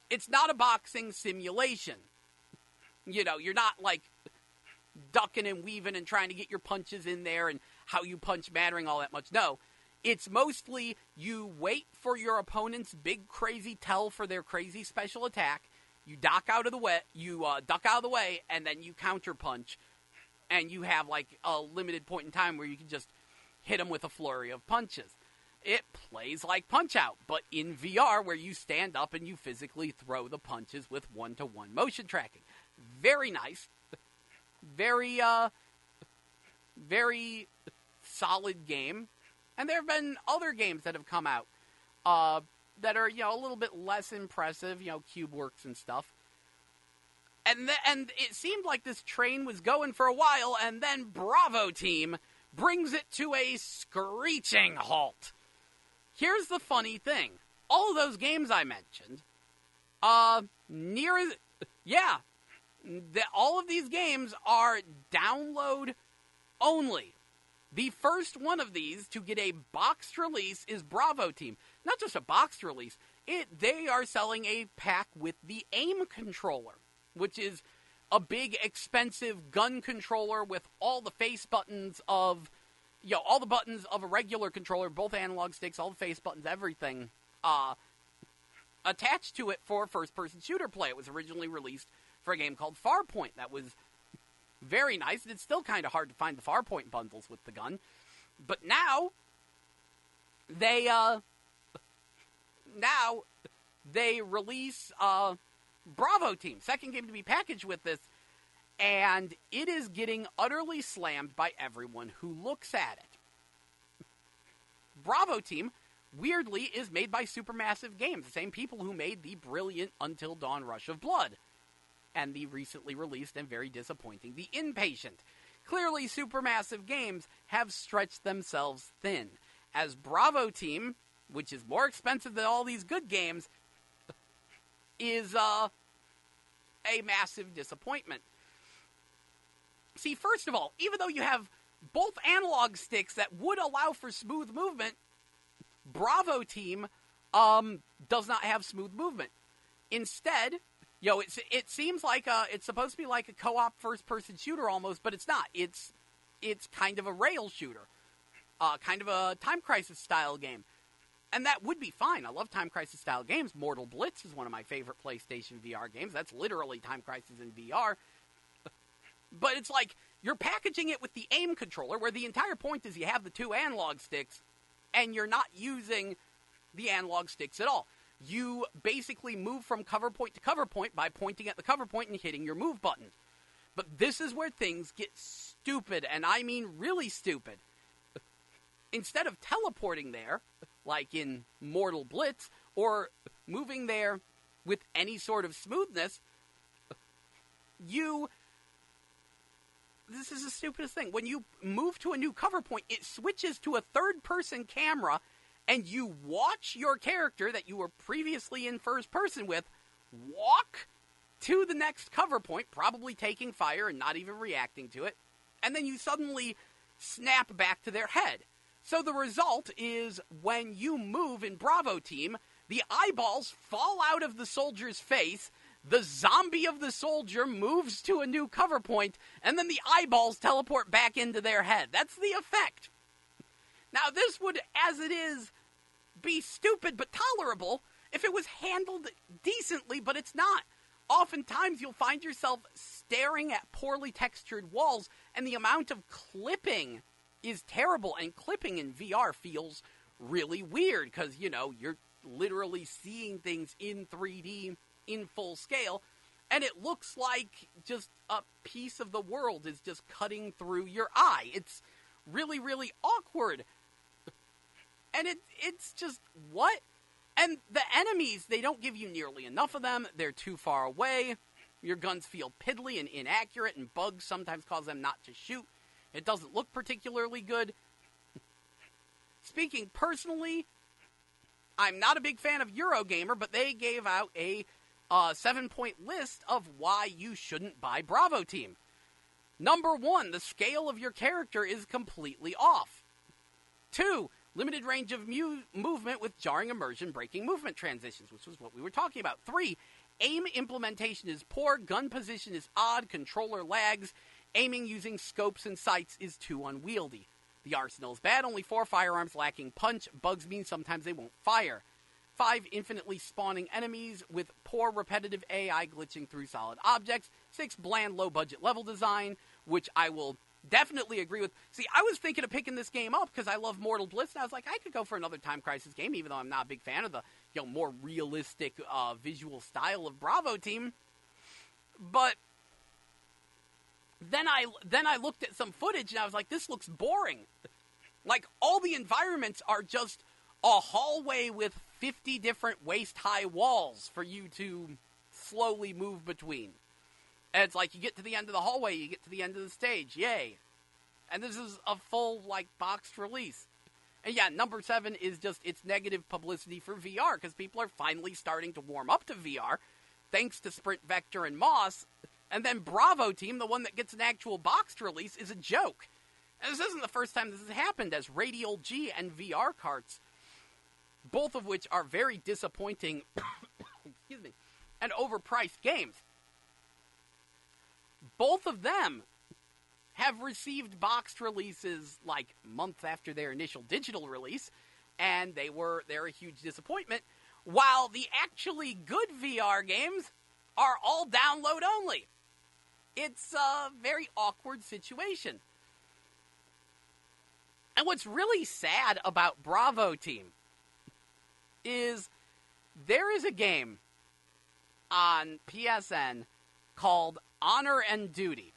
it's not a boxing simulation. You know, you're not, like, ducking and weaving and trying to get your punches in there and how you punch mattering all that much. No, it's mostly you wait for your opponent's big crazy tell for their crazy special attack, you duck out of the way, and then you counter punch, and you have like a limited point in time where you can just hit them with a flurry of punches. It plays like Punch-Out, but in VR, where you stand up and you physically throw the punches with one-to-one motion tracking. Very nice. Very solid game. And there have been other games that have come out that are, you know, a little bit less impressive, you know, CubeWorks and stuff. And it seemed like this train was going for a while, and then Bravo Team brings it to a screeching halt. Here's the funny thing. All of those games I mentioned, all of these games are download only. The first one of these to get a boxed release is Bravo Team. Not just a boxed release, they are selling a pack with the AIM controller, which is a big, expensive gun controller with all the face buttons of, you know, all the buttons of a regular controller, both analog sticks, all the face buttons, everything, attached to it for first-person shooter play. It was originally released for a game called Farpoint. That was very nice. It's still kind of hard to find the Farpoint bundles with the gun. But now, they release Bravo Team, second game to be packaged with this, and it is getting utterly slammed by everyone who looks at it. Bravo Team, weirdly, is made by Supermassive Games, the same people who made the brilliant Until Dawn Rush of Blood, and the recently released and very disappointing The Inpatient. Clearly, Supermassive Games have stretched themselves thin, as Bravo Team, which is more expensive than all these good games, is a massive disappointment. See, first of all, even though you have both analog sticks that would allow for smooth movement, Bravo Team does not have smooth movement. Instead, it seems like it's supposed to be like a co-op first-person shooter almost, but it's not. It's kind of a rail shooter, kind of a Time Crisis style game, and that would be fine. I love Time Crisis style games. Mortal Blitz is one of my favorite PlayStation VR games. That's literally Time Crisis in VR. But it's like you're packaging it with the aim controller, where the entire point is you have the two analog sticks, and you're not using the analog sticks at all. You basically move from cover point to cover point by pointing at the cover point and hitting your move button. But this is where things get stupid, and I mean really stupid. Instead of teleporting there, like in Mortal Blitz, or moving there with any sort of smoothness, this is the stupidest thing. When you move to a new cover point, it switches to a third-person camera, and you watch your character that you were previously in first person with walk to the next cover point, probably taking fire and not even reacting to it, and then you suddenly snap back to their head. So the result is when you move in Bravo Team, the eyeballs fall out of the soldier's face, the zombie of the soldier moves to a new cover point, and then the eyeballs teleport back into their head. That's the effect. Now, this would, as it is, be stupid but tolerable if it was handled decently, but it's not. Oftentimes, you'll find yourself staring at poorly textured walls, and the amount of clipping is terrible, and clipping in VR feels really weird, because, you're literally seeing things in 3D in full scale, and it looks like just a piece of the world is just cutting through your eye. It's really, really awkward. And it's just, what? And the enemies, they don't give you nearly enough of them. They're too far away. Your guns feel piddly and inaccurate, and bugs sometimes cause them not to shoot. It doesn't look particularly good. Speaking personally, I'm not a big fan of Eurogamer, but they gave out a 7-point list of why you shouldn't buy Bravo Team. Number 1, the scale of your character is completely off. 2, limited range of movement with jarring immersion breaking movement transitions, which was what we were talking about. 3, aim implementation is poor, gun position is odd, controller lags, aiming using scopes and sights is too unwieldy. The arsenal is bad, only 4 firearms lacking punch, bugs mean sometimes they won't fire. 5, infinitely spawning enemies with poor repetitive AI glitching through solid objects. 6, bland low-budget level design, which I will definitely agree with. See, I was thinking of picking this game up because I love Mortal Blitz, and I was like, I could go for another Time Crisis game, even though I'm not a big fan of the more realistic visual style of Bravo Team. But then I looked at some footage, and I was like, this looks boring. Like, all the environments are just a hallway with 50 different waist-high walls for you to slowly move between. And it's like, you get to the end of the hallway, you get to the end of the stage, yay. And this is a full, boxed release. And yeah, number 7 is just, it's negative publicity for VR, because people are finally starting to warm up to VR, thanks to Sprint Vector and Moss. And then Bravo Team, the one that gets an actual boxed release, is a joke. And this isn't the first time this has happened, as Radial G and VR Carts, both of which are very disappointing excuse me, and overpriced games. Both of them have received boxed releases months after their initial digital release, and they're a huge disappointment, while the actually good VR games are all download only. It's a very awkward situation. And what's really sad about Bravo Team is there is a game on PSN called Honor and Duty.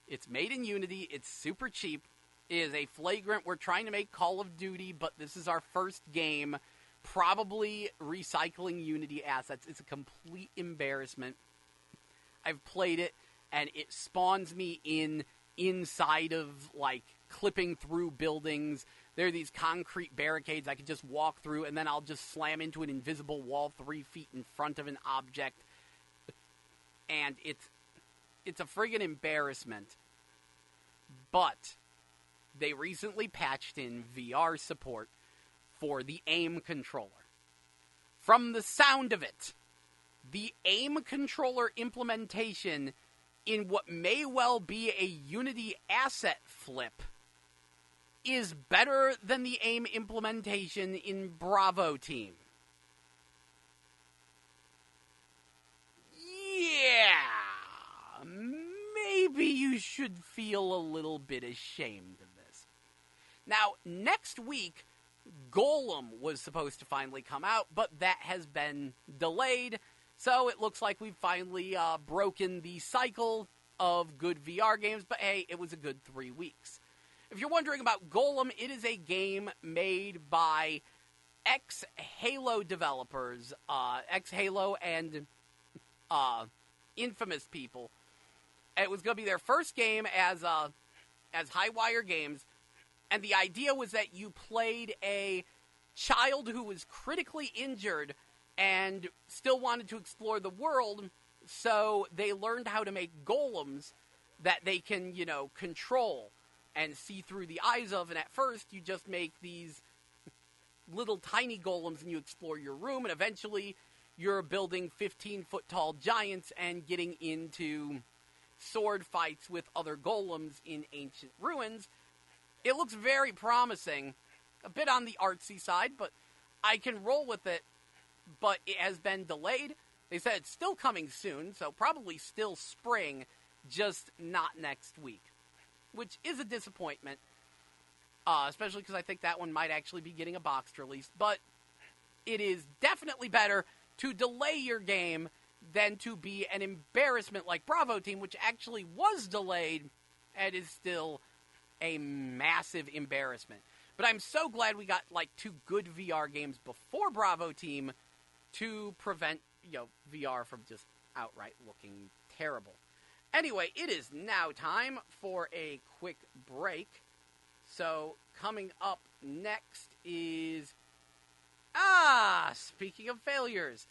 It's made in Unity. It's super cheap. It is a flagrant, we're trying to make Call of Duty, but this is our first game. Probably recycling Unity assets. It's a complete embarrassment. I've played it, and it spawns me inside of, clipping through buildings. There are these concrete barricades I can just walk through, and then I'll just slam into an invisible wall 3 feet in front of an object. And it's a friggin' embarrassment. But they recently patched in VR support for the aim controller. From the sound of it, the aim controller implementation in what may well be a Unity asset flip is better than the aim implementation in Bravo Team. Yeah, maybe you should feel a little bit ashamed of this. Now, next week, Golem was supposed to finally come out, but that has been delayed, so it looks like we've finally broken the cycle of good VR games, but hey, it was a good 3 weeks. If you're wondering about Golem, it is a game made by ex-Halo developers, ex-Halo and Infamous people. It was going to be their first game as Highwire Games, and the idea was that you played a child who was critically injured and still wanted to explore the world, so they learned how to make golems that they can, control and see through the eyes of, and at first you just make these little tiny golems and you explore your room, and eventually you're building 15-foot-tall giants and getting into sword fights with other golems in ancient ruins. It looks very promising, a bit on the artsy side, but I can roll with it, but it has been delayed. They said it's still coming soon, so probably still spring, just not next week, which is a disappointment, especially because I think that one might actually be getting a boxed release, but it is definitely better to delay your game than to be an embarrassment like Bravo Team, which actually was delayed and is still a massive embarrassment. But I'm so glad we got, 2 good VR games before Bravo Team to prevent, VR from just outright looking terrible. Anyway, it is now time for a quick break. So, coming up next is... speaking of failures...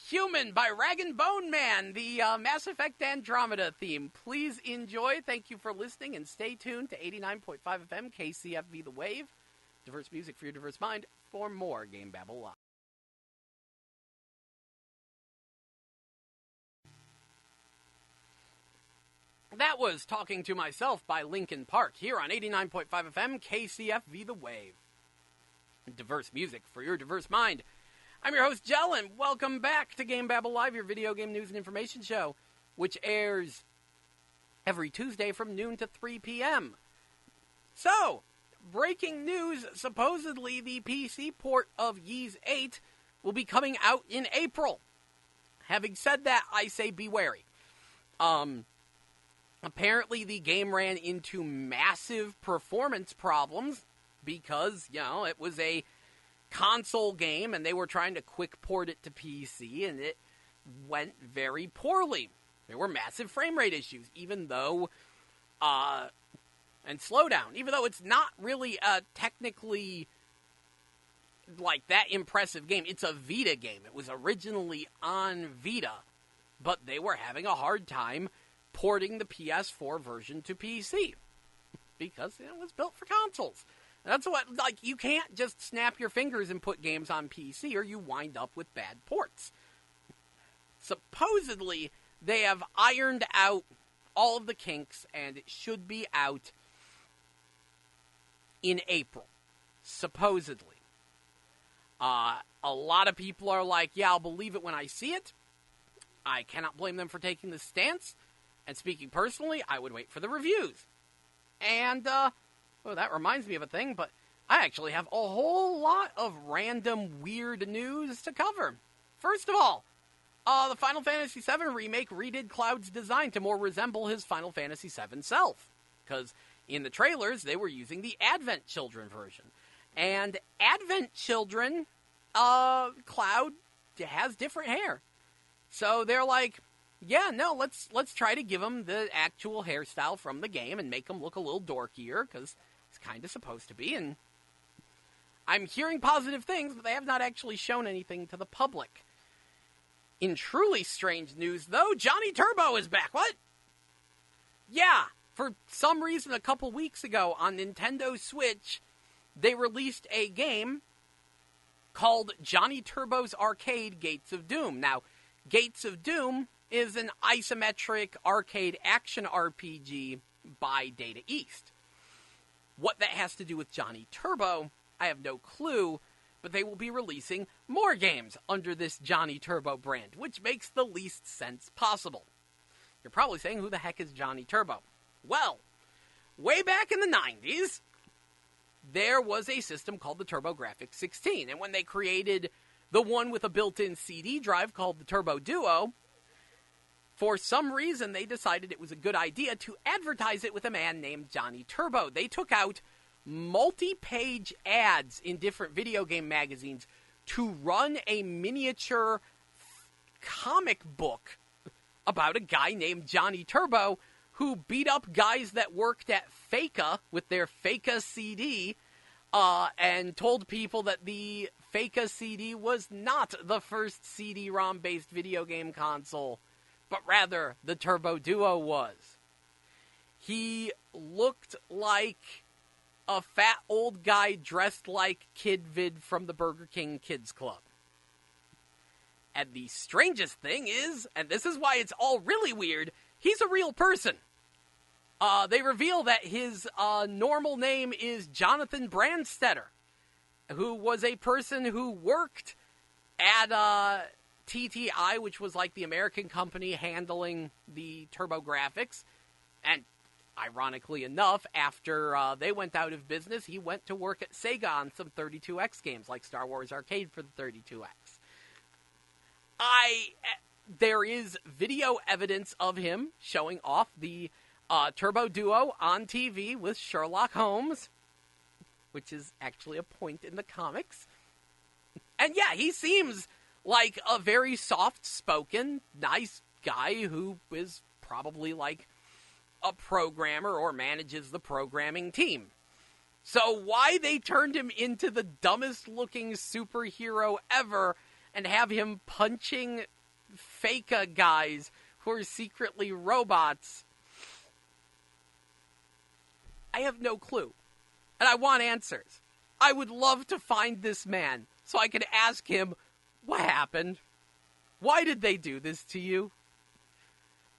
Human by Rag & Bone Man, the Mass Effect Andromeda theme. Please enjoy. Thank you for listening, and stay tuned to 89.5 FM KCFV The Wave. Diverse music for your diverse mind for more GameBabble Live. That was Talking to Myself by Linkin Park here on 89.5 FM KCFV The Wave. Diverse music for your diverse mind. I'm your host, Jell, and welcome back to GameBabble Live, your video game news and information show, which airs every Tuesday from noon to 3 p.m. So, breaking news, supposedly the PC port of Ys 8 will be coming out in April. Having said that, I say be wary. Apparently the game ran into massive performance problems because, it was a console game, and they were trying to quick port it to PC, and it went very poorly. There were massive frame rate issues, even though, and slowdown, even though it's not really a technically, that impressive game. It's a Vita game. It was originally on Vita, but they were having a hard time porting the PS4 version to PC, because it was built for consoles. That's what, you can't just snap your fingers and put games on PC, or you wind up with bad ports. Supposedly, they have ironed out all of the kinks, and it should be out in April. Supposedly. A lot of people are like, yeah, I'll believe it when I see it. I cannot blame them for taking this stance. And speaking personally, I would wait for the reviews. And, that reminds me of a thing, but I actually have a whole lot of random weird news to cover. First of all, the Final Fantasy VII Remake redid Cloud's design to more resemble his Final Fantasy VII self. Because in the trailers, they were using the Advent Children version. And Advent Children, Cloud has different hair. So they're like, yeah, no, let's try to give him the actual hairstyle from the game and make him look a little dorkier, because it's kind of supposed to be, and I'm hearing positive things, but they have not actually shown anything to the public. In truly strange news, though, Johnny Turbo is back. What? Yeah, For some reason, a couple weeks ago on Nintendo Switch, they released a game called Johnny Turbo's Arcade Gates of Doom. Now, Gates of Doom is an isometric arcade action RPG by Data East. What that has to do with Johnny Turbo, I have no clue, but they will be releasing more games under this Johnny Turbo brand, which makes the least sense possible. You're probably saying, who the heck is Johnny Turbo? Well, way back in the 90s, there was a system called the TurboGrafx 16, and when they created the one with a built-in CD drive called the Turbo Duo, for some reason they decided it was a good idea to advertise it with a man named Johnny Turbo. They took out multi-page ads in different video game magazines to run a miniature comic book about a guy named Johnny Turbo who beat up guys that worked at Faka with their Faka CD, and told people that the Faka CD was not the first CD-ROM-based video game console, but rather the Turbo Duo was. He looked like a fat old guy dressed like Kid Vid from the Burger King Kids Club. And the strangest thing is, and this is why it's all really weird, he's a real person. They reveal that his normal name is Jonathan Brandstetter, who was a person who worked at TTI, which was like the American company handling the TurboGrafx. And ironically enough, after they went out of business, he went to work at Sega on some 32X games, like Star Wars Arcade for the 32X. There is video evidence of him showing off the Turbo Duo on TV with Sherlock Holmes, which is actually a point in the comics. And yeah, he seems like a very soft-spoken, nice guy who is probably like a programmer or manages the programming team. So why they turned him into the dumbest-looking superhero ever and have him punching Faka guys who are secretly robots, I have no clue. And I want answers. I would love to find this man so I could ask him, what happened? Why did they do this to you?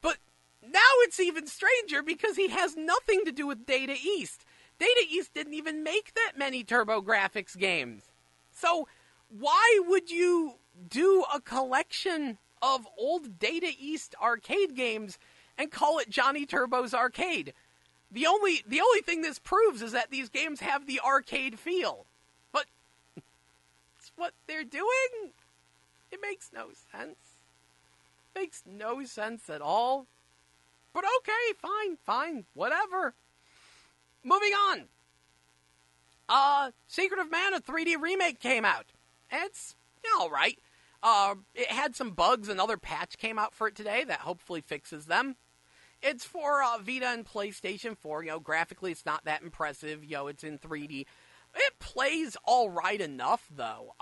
But now it's even stranger because he has nothing to do with Data East. Data East didn't even make that many TurboGrafx games. So why would you do a collection of old Data East arcade games and call it Johnny Turbo's Arcade? The only thing this proves is that these games have the arcade feel. But it's what they're doing. It makes no sense. Makes no sense at all. But okay, fine, whatever. Moving on. Secret of Mana 3D Remake came out. It's alright. It had some bugs. Another patch came out for it today that hopefully fixes them. It's for Vita and PlayStation 4. Graphically it's not that impressive. It's in 3D. It plays alright enough, though.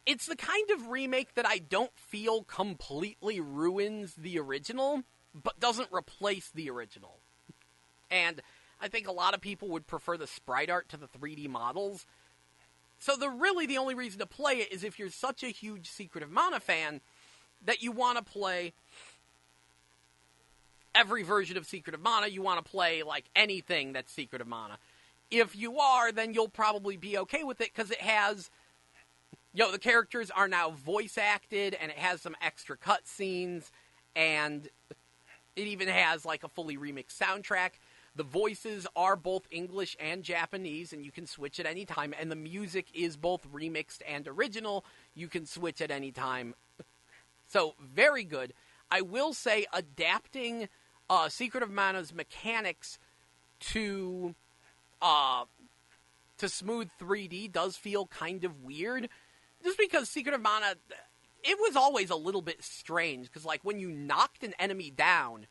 It's the kind of remake that I don't feel completely ruins the original, but doesn't replace the original. And I think a lot of people would prefer the sprite art to the 3D models. So the only reason to play it is if you're such a huge Secret of Mana fan that you want to play every version of Secret of Mana. You want to play like anything that's Secret of Mana. If you are, then you'll probably be okay with it because it has, the characters are now voice acted and it has some extra cutscenes and it even has like a fully remixed soundtrack. The voices are both English and Japanese, and you can switch at any time. And the music is both remixed and original. You can switch at any time. So, very good. I will say, adapting Secret of Mana's mechanics to smooth 3D does feel kind of weird. Just because Secret of Mana, it was always a little bit strange. Because, like, when you knocked an enemy down,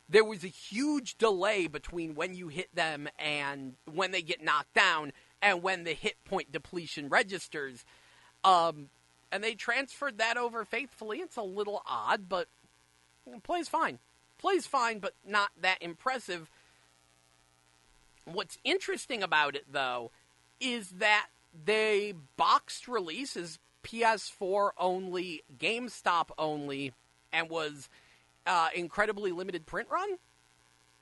there was a huge delay between when you hit them and when they get knocked down and when the hit point depletion registers. And they transferred that over faithfully. It's a little odd, but it plays fine. Plays fine, but not that impressive. What's interesting about it, though, is that they boxed release is PS4 only, GameStop only, and was incredibly limited print run.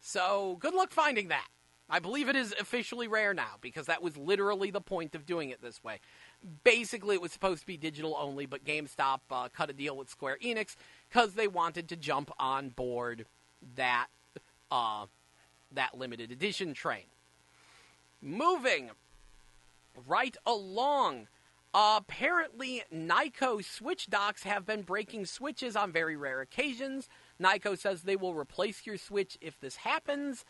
So, good luck finding that. I believe it is officially rare now, because that was literally the point of doing it this way. Basically, it was supposed to be digital only, but GameStop cut a deal with Square Enix because they wanted to jump on board that limited edition train. Moving right along, apparently Nyko Switch docks have been breaking switches on very rare occasions. Nyko says they will replace your Switch if this happens,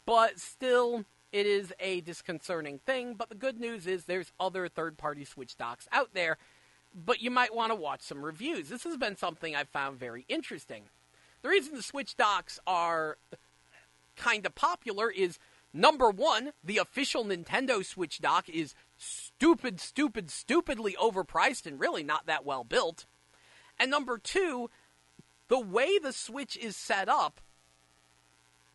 but still, it is a disconcerting thing. But the good news is there's other third-party Switch docks out there, but you might want to watch some reviews. This has been something I've found very interesting. The reason the Switch docks are kind of popular is, number one, the official Nintendo Switch dock is stupidly overpriced and really not that well built. And number two, the way the Switch is set up,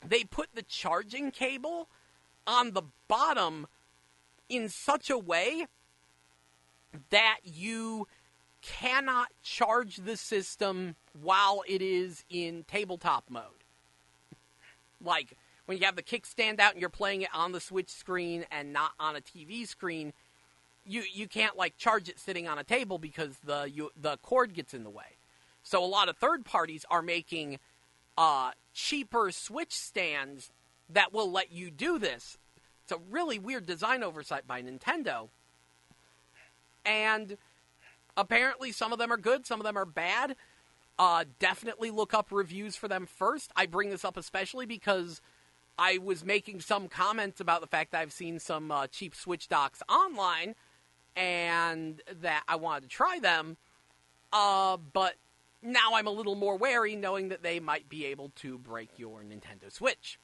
they put the charging cable on the bottom in such a way that you cannot charge the system while it is in tabletop mode. Like, when you have the kickstand out and you're playing it on the Switch screen and not on a TV screen, you can't, like, charge it sitting on a table because the cord gets in the way. So a lot of third parties are making cheaper Switch stands that will let you do this. It's a really weird design oversight by Nintendo. And apparently some of them are good, some of them are bad. Definitely look up reviews for them first. I bring this up especially because I was making some comments about the fact that I've seen some cheap Switch docks online and that I wanted to try them. But now I'm a little more wary knowing that they might be able to break your Nintendo Switch.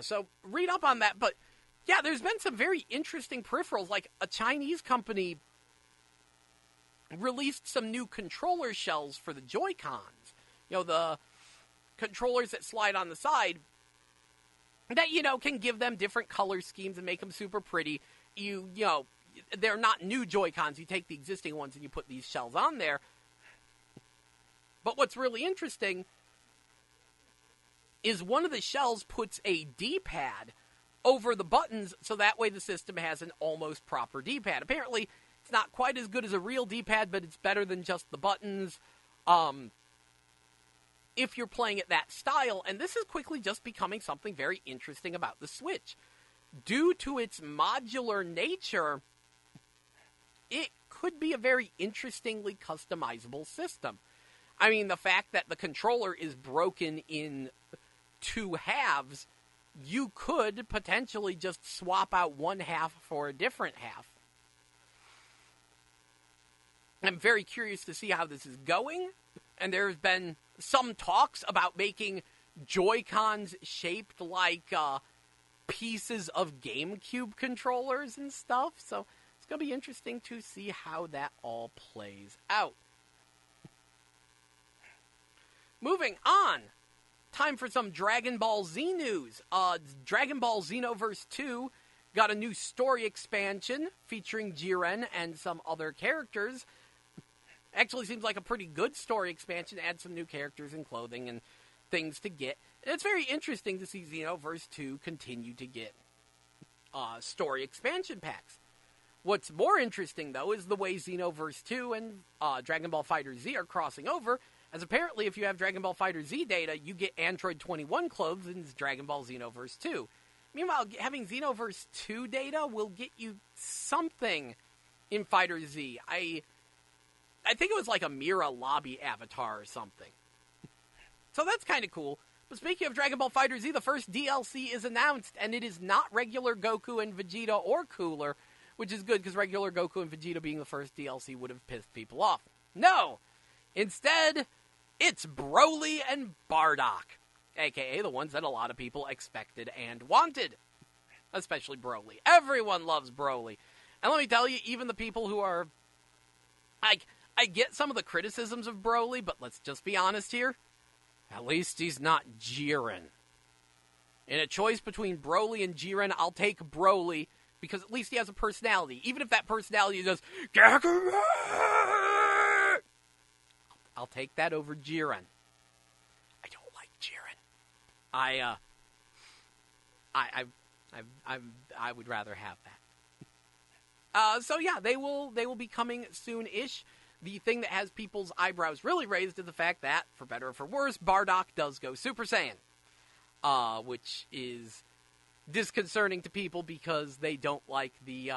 So read up on that. But yeah, there's been some very interesting peripherals. Like a Chinese company released some new controller shells for the Joy-Cons. You know, the controllers that slide on the side that, you know, can give them different color schemes and make them super pretty. You know, they're not new Joy-Cons. You take the existing ones and you put these shells on there. But what's really interesting is one of the shells puts a D-pad over the buttons, so that way the system has an almost proper D-pad. Apparently, it's not quite as good as a real D-pad, but it's better than just the buttons if you're playing it that style. And this is quickly just becoming something very interesting about the Switch. Due to its modular nature, it could be a very interestingly customizable system. I mean, the fact that the controller is broken in two halves, you could potentially just swap out one half for a different half. I'm very curious to see how this is going, and there's been some talks about making Joy-Cons shaped like pieces of GameCube controllers and stuff, so it's going to be interesting to see how that all plays out. Moving on, time for some Dragon Ball Z news. Dragon Ball Xenoverse 2 got a new story expansion featuring Jiren and some other characters. Actually seems like a pretty good story expansion. Add some new characters and clothing and things to get. And it's very interesting to see Xenoverse 2 continue to get story expansion packs. What's more interesting, though, is the way Xenoverse 2 and Dragon Ball FighterZ are crossing over, as apparently if you have Dragon Ball FighterZ data, you get Android 21 clothes in Dragon Ball Xenoverse 2. Meanwhile, having Xenoverse 2 data will get you something in FighterZ. I think it was like a Mira lobby avatar or something. So that's kind of cool. But speaking of Dragon Ball FighterZ, the first DLC is announced, and it is not regular Goku and Vegeta or Cooler, which is good because regular Goku and Vegeta being the first DLC would have pissed people off. No! Instead, it's Broly and Bardock, aka the ones that a lot of people expected and wanted. Especially Broly. Everyone loves Broly. And let me tell you, even the people who are... I get some of the criticisms of Broly, but let's just be honest here. At least he's not Jiren. In a choice between Broly and Jiren, I'll take Broly, because at least he has a personality. Even if that personality is just, I'll take that over Jiren. I don't like Jiren. I would rather have that. So yeah, they will be coming soon-ish. The thing that has people's eyebrows really raised is the fact that, for better or for worse, Bardock does go Super Saiyan. Which is disconcerting to people because they don't like the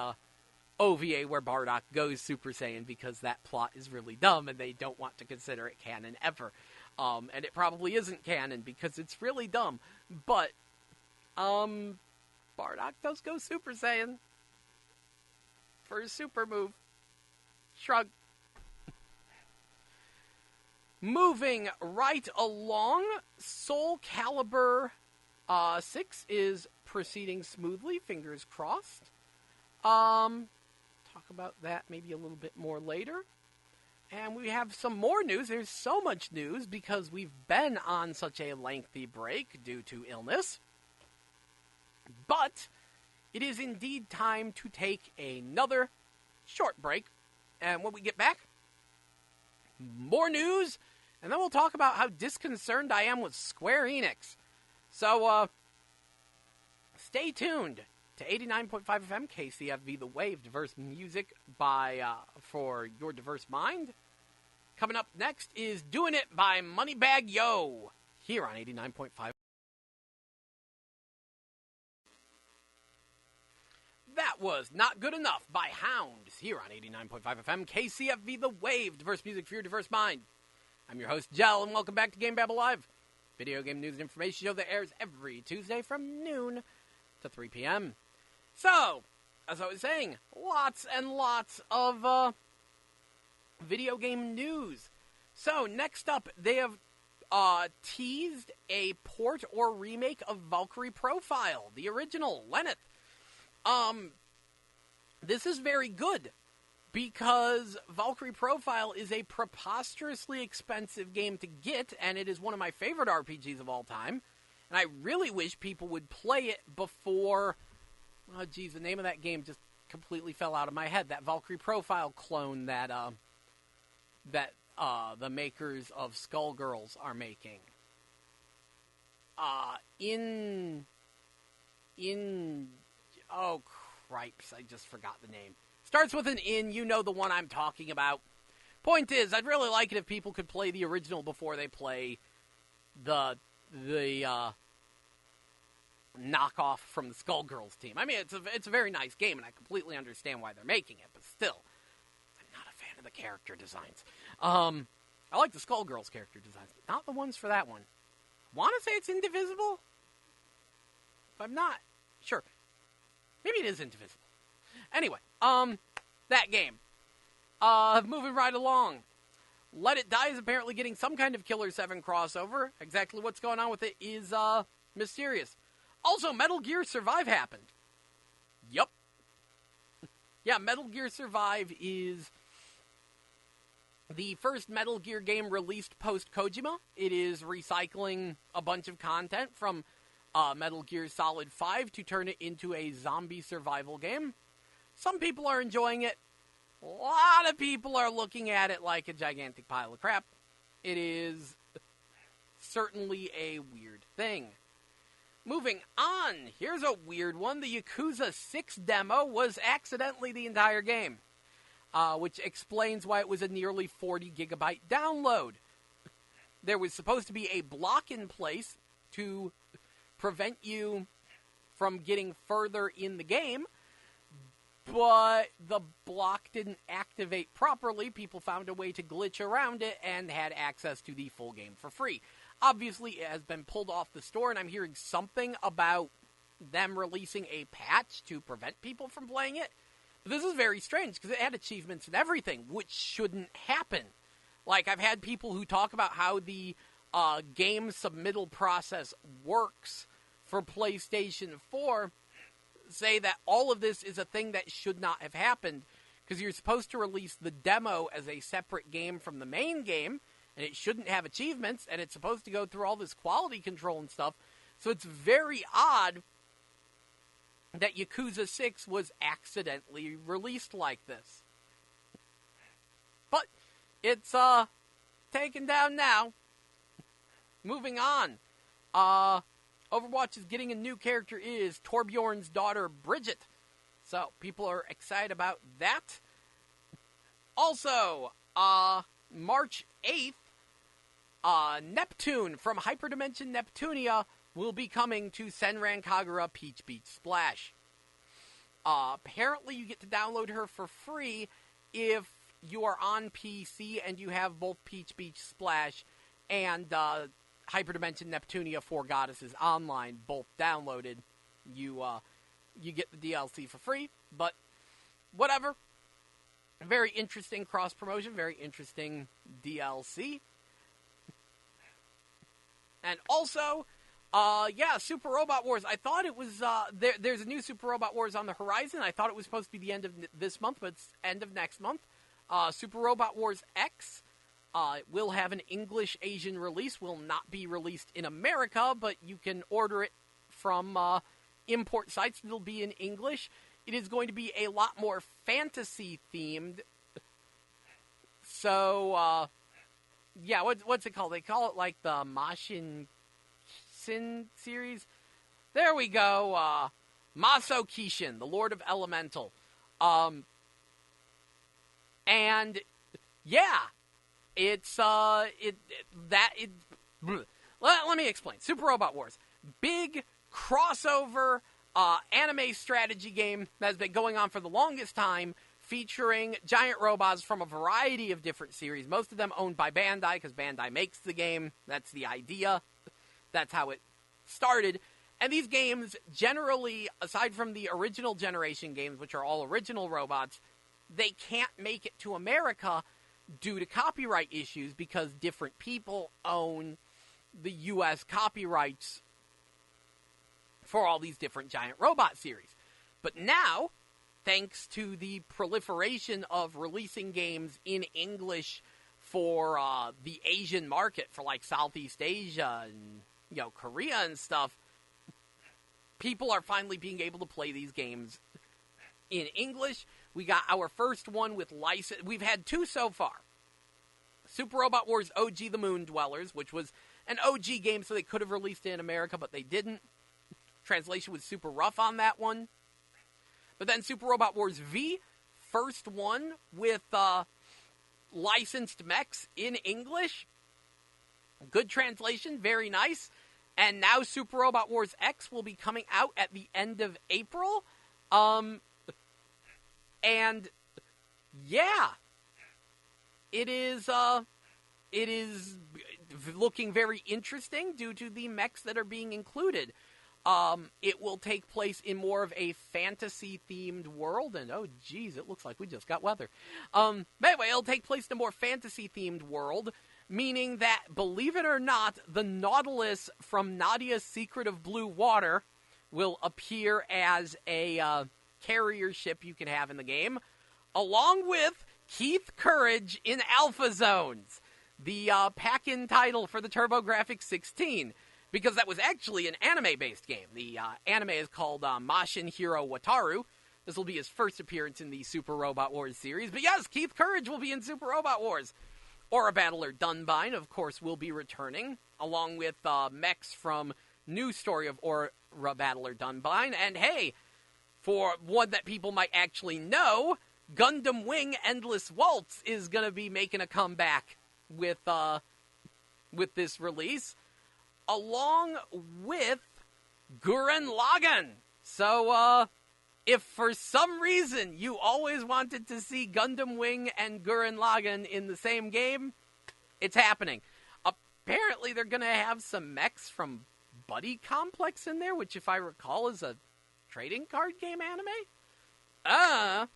OVA where Bardock goes Super Saiyan, because that plot is really dumb and they don't want to consider it canon ever. And it probably isn't canon because it's really dumb. But Bardock does go Super Saiyan for his super move. Shrug. Moving right along, Soul Calibur 6 is proceeding smoothly, fingers crossed. Talk about that maybe a little bit more later. And we have some more news. There's so much news because we've been on such a lengthy break due to illness. But it is indeed time to take another short break. And when we get back, more news. And then we'll talk about how disconcerted I am with Square Enix. So, stay tuned to 89.5 FM KCFV The Wave, diverse music for your diverse mind. Coming up next is Doing It by Moneybagg Yo, here on 89.5. That was Not Good Enough by Hounds, here on 89.5 FM KCFV The Wave, diverse music for your diverse mind. I'm your host, Jell, and welcome back to GameBabble Live, video game news and information show that airs every Tuesday from noon to 3 p.m. So, as I was saying, lots and lots of video game news. So, next up, they have teased a port or remake of Valkyrie Profile, the original, Lenneth. This is very good, because Valkyrie Profile is a preposterously expensive game to get, and it is one of my favorite RPGs of all time. And I really wish people would play it before... Oh, geez, the name of that game just completely fell out of my head. That Valkyrie Profile clone that the makers of Skullgirls are making. Oh, cripes, I just forgot the name. Starts with an in, you know the one I'm talking about. Point is, I'd really like it if people could play the original before they play the knockoff from the Skullgirls team. I mean, it's a very nice game, and I completely understand why they're making it, but still, I'm not a fan of the character designs. I like the Skullgirls character designs, but not the ones for that one. I want to say it's Indivisible? If I'm not, sure. Maybe it is Indivisible. Anyway, that game. Moving right along. Let It Die is apparently getting some kind of Killer 7 crossover. Exactly what's going on with it is, mysterious. Also, Metal Gear Survive happened. Yup. Yeah, Metal Gear Survive is the first Metal Gear game released post-Kojima. It is recycling a bunch of content from Metal Gear Solid 5 to turn it into a zombie survival game. Some people are enjoying it. A lot of people are looking at it like a gigantic pile of crap. It is certainly a weird thing. Moving on, here's a weird one. The Yakuza 6 demo was accidentally the entire game, which explains why it was a nearly 40 gigabyte download. There was supposed to be a block in place to prevent you from getting further in the game, but the block didn't activate properly. People found a way to glitch around it and had access to the full game for free. Obviously, it has been pulled off the store, and I'm hearing something about them releasing a patch to prevent people from playing it. But this is very strange, because it had achievements and everything, which shouldn't happen. Like, I've had people who talk about how the game submittal process works for PlayStation 4 say that all of this is a thing that should not have happened, because you're supposed to release the demo as a separate game from the main game, and it shouldn't have achievements, and it's supposed to go through all this quality control and stuff. So it's very odd that Yakuza 6 was accidentally released like this. But it's taken down now. Moving on. Overwatch is getting a new character. It is Torbjorn's daughter, Bridget. So, people are excited about that. Also, March 8th, Neptune from Hyperdimension Neptunia will be coming to Senran Kagura Peach Beach Splash. Apparently, you get to download her for free if you are on PC and you have both Peach Beach Splash and Hyperdimension Neptunia 4 Goddesses Online both downloaded. You get the DLC for free, but whatever. Very interesting cross-promotion, very interesting DLC. And also, Super Robot Wars. I thought it was, there's a new Super Robot Wars on the horizon. I thought it was supposed to be the end of this month, but it's end of next month. Super Robot Wars X will have an English-Asian release, will not be released in America, but you can order it from import sites. It'll be in English. It is going to be a lot more fantasy-themed. So, what's it called? They call it, like, the Mashin Sin series? There we go. Maso Kishin, the Lord of Elemental. And, yeah, it's, let me explain. Super Robot Wars. Big crossover anime strategy game that has been going on for the longest time, featuring giant robots from a variety of different series, most of them owned by Bandai, because Bandai makes the game. That's the idea. That's how it started. And these games, generally, aside from the original generation games, which are all original robots, they can't make it to America due to copyright issues, because different people own the U.S. copyrights for all these different giant robot series. But now, thanks to the proliferation of releasing games in English for the Asian market, for like Southeast Asia and Korea and stuff, people are finally being able to play these games in English. We got our first one with license. We've had two so far. Super Robot Wars OG The Moon Dwellers, which was an OG game, so they could have released it in America, but they didn't. Translation was super rough on that one. But then Super Robot Wars V, first one with licensed mechs in English. Good translation, very nice. And now Super Robot Wars X will be coming out at the end of April. And yeah, it is looking very interesting due to the mechs that are being included. It will take place in more of a fantasy-themed world, and oh geez, it looks like we just got weather. But anyway, it'll take place in a more fantasy-themed world, meaning that, believe it or not, the Nautilus from Nadia's Secret of Blue Water will appear as a carrier ship you can have in the game, along with Keith Courage in Alpha Zones, the pack-in title for the TurboGrafx 16. Because that was actually an anime-based game. The anime is called Mashin Hero Wataru. This will be his first appearance in the Super Robot Wars series. But yes, Keith Courage will be in Super Robot Wars. Aura Battler Dunbine, of course, will be returning, along with mechs from New Story of Aura Battler Dunbine. And hey, for one that people might actually know, Gundam Wing Endless Waltz is going to be making a comeback with this release, along with Gurren Lagann. So, if for some reason you always wanted to see Gundam Wing and Gurren Lagann in the same game, it's happening. Apparently they're going to have some mechs from Buddy Complex in there, which if I recall is a trading card game anime?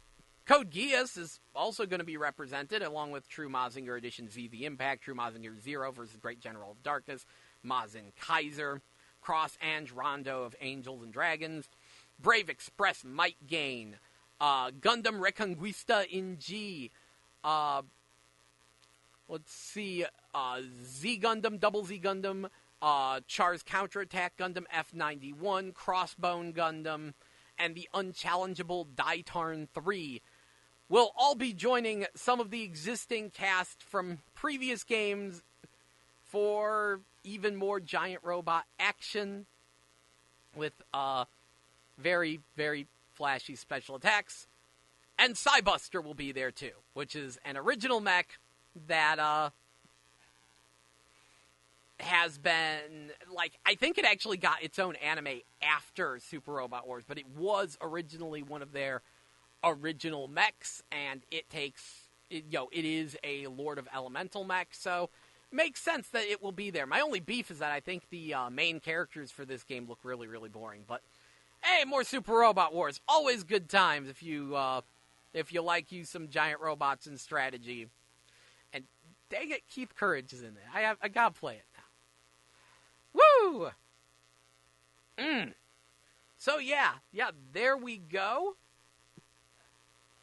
Code Geass is also going to be represented, along with True Mazinger Edition Z The Impact, True Mazinger Zero versus Great General of Darkness, Mazin Kaiser, Cross Ange Rondo of Angels and Dragons, Brave Express Might Gain, Gundam Reconquista in G, let's see, Z Gundam, Double Z Gundam, Char's Counterattack Gundam F91, Crossbone Gundam, and the unchallengeable Daitarn 3 will all be joining some of the existing cast from previous games for even more giant robot action with very, very flashy special attacks. And Cybuster will be there too, which is an original mech that has been, like, I think it actually got its own anime after Super Robot Wars, but it was originally one of their original mechs, and it is a Lord of Elemental mech, so makes sense that it will be there. My only beef is that I think the main characters for this game look really, really boring, but hey, more Super Robot Wars. Always good times if you like some giant robots and strategy. And dang it, Keith Courage is in there. I gotta play it now. Woo! So yeah, there we go.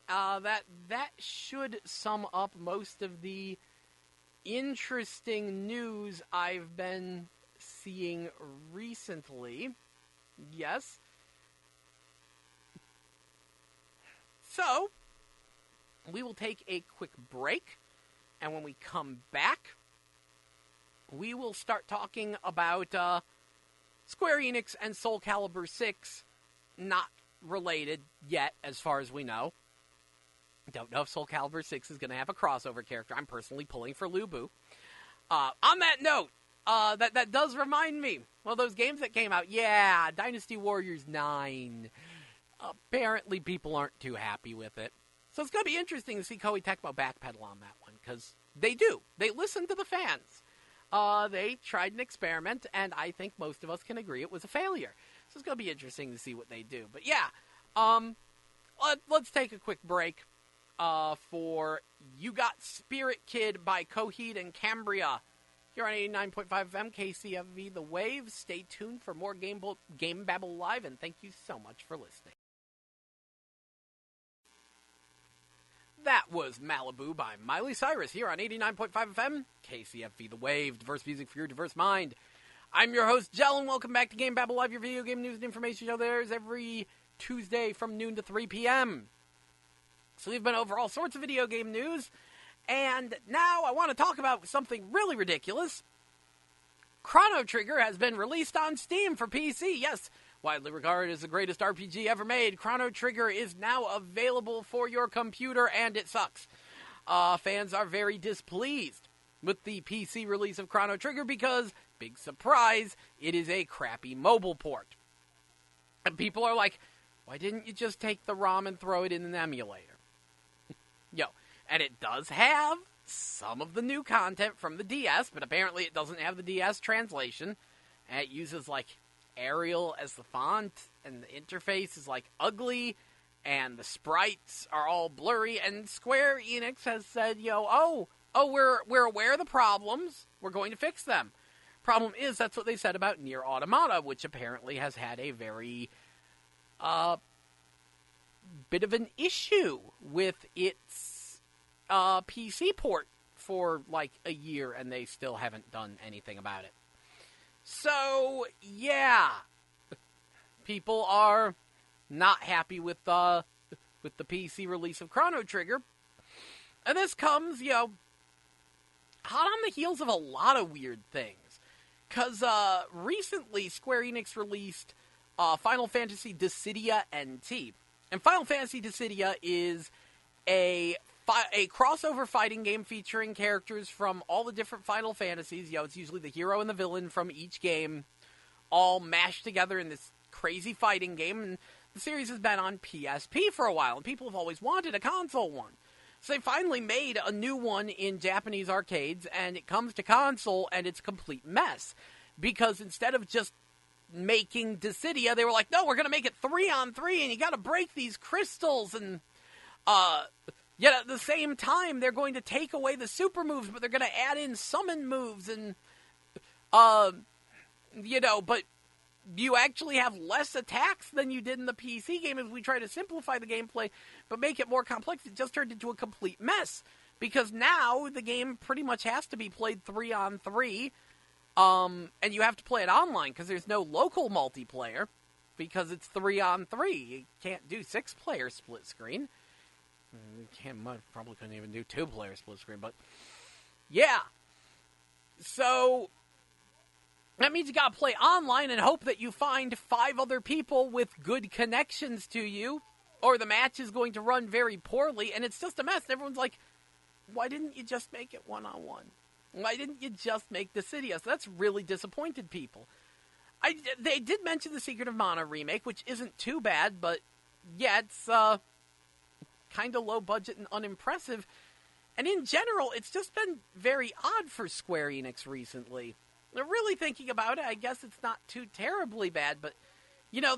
That should sum up most of the interesting news I've been seeing recently. Yes. So, we will take a quick break, and when we come back, we will start talking about Square Enix and Soul Calibur 6, not related yet, as far as we know. Don't know if Soul Calibur 6 is going to have a crossover character. I'm personally pulling for Lubu. On that note, that does remind me, well, those games that came out, yeah, Dynasty Warriors 9. Apparently people aren't too happy with it. So it's going to be interesting to see Koei Tecmo backpedal on that one, because they do. They listen to the fans. They tried an experiment, and I think most of us can agree it was a failure. So it's going to be interesting to see what they do. But yeah, let's take a quick break for You Got Spirit Kid by Coheed and Cambria. You're on 89.5 FM KCFV The Wave. Stay tuned for more GameBabble Live, and thank you so much for listening. That was Malibu by Miley Cyrus here on 89.5 FM, KCFV The Wave, diverse music for your diverse mind. I'm your host, Jell, and welcome back to GameBabble Live, your video game news and information show. There's every Tuesday from noon to 3 p.m. So we've been over all sorts of video game news, and now I want to talk about something really ridiculous. Chrono Trigger has been released on Steam for PC. Yes, widely regarded as the greatest RPG ever made, Chrono Trigger is now available for your computer, and it sucks. Fans are very displeased with the PC release of Chrono Trigger because, big surprise, it is a crappy mobile port. And people are like, why didn't you just take the ROM and throw it in an emulator? And it does have some of the new content from the DS, but apparently it doesn't have the DS translation. And it uses, Arial as the font, and the interface is, ugly, and the sprites are all blurry, and Square Enix has said, we're aware of the problems, we're going to fix them. Problem is, that's what they said about Nier Automata, which apparently has had a very, bit of an issue with its, PC port for, a year, and they still haven't done anything about it. So, yeah, people are not happy with the PC release of Chrono Trigger. And this comes, hot on the heels of a lot of weird things. Because recently, Square Enix released Final Fantasy Dissidia NT. And Final Fantasy Dissidia is a crossover fighting game featuring characters from all the different Final Fantasies. It's usually the hero and the villain from each game all mashed together in this crazy fighting game. And the series has been on PSP for a while, and people have always wanted a console one. So they finally made a new one in Japanese arcades, and it comes to console, and it's a complete mess. Because instead of just making Dissidia, they were like, no, we're going to make it 3-on-3, and you got to break these crystals, and yet at the same time, they're going to take away the super moves, but they're going to add in summon moves, and, but you actually have less attacks than you did in the PC game. If we try to simplify the gameplay, but make it more complex, it just turned into a complete mess. Because now the game pretty much has to be played 3-on-3, and you have to play it online because there's no local multiplayer because it's 3-on-3. You can't do 6-player split screen. Probably couldn't even do 2-player split screen, but yeah. So that means you gotta play online and hope that you find 5 other people with good connections to you, or the match is going to run very poorly, and it's just a mess. Everyone's like, why didn't you just make it 1-on-1? Why didn't you just make Dissidia? So that's really disappointed people. They did mention the Secret of Mana remake, which isn't too bad, but yeah, it's kind of low budget and unimpressive. And in general, it's just been very odd for Square Enix recently. They're really thinking about it. I guess it's not too terribly bad, but, you know,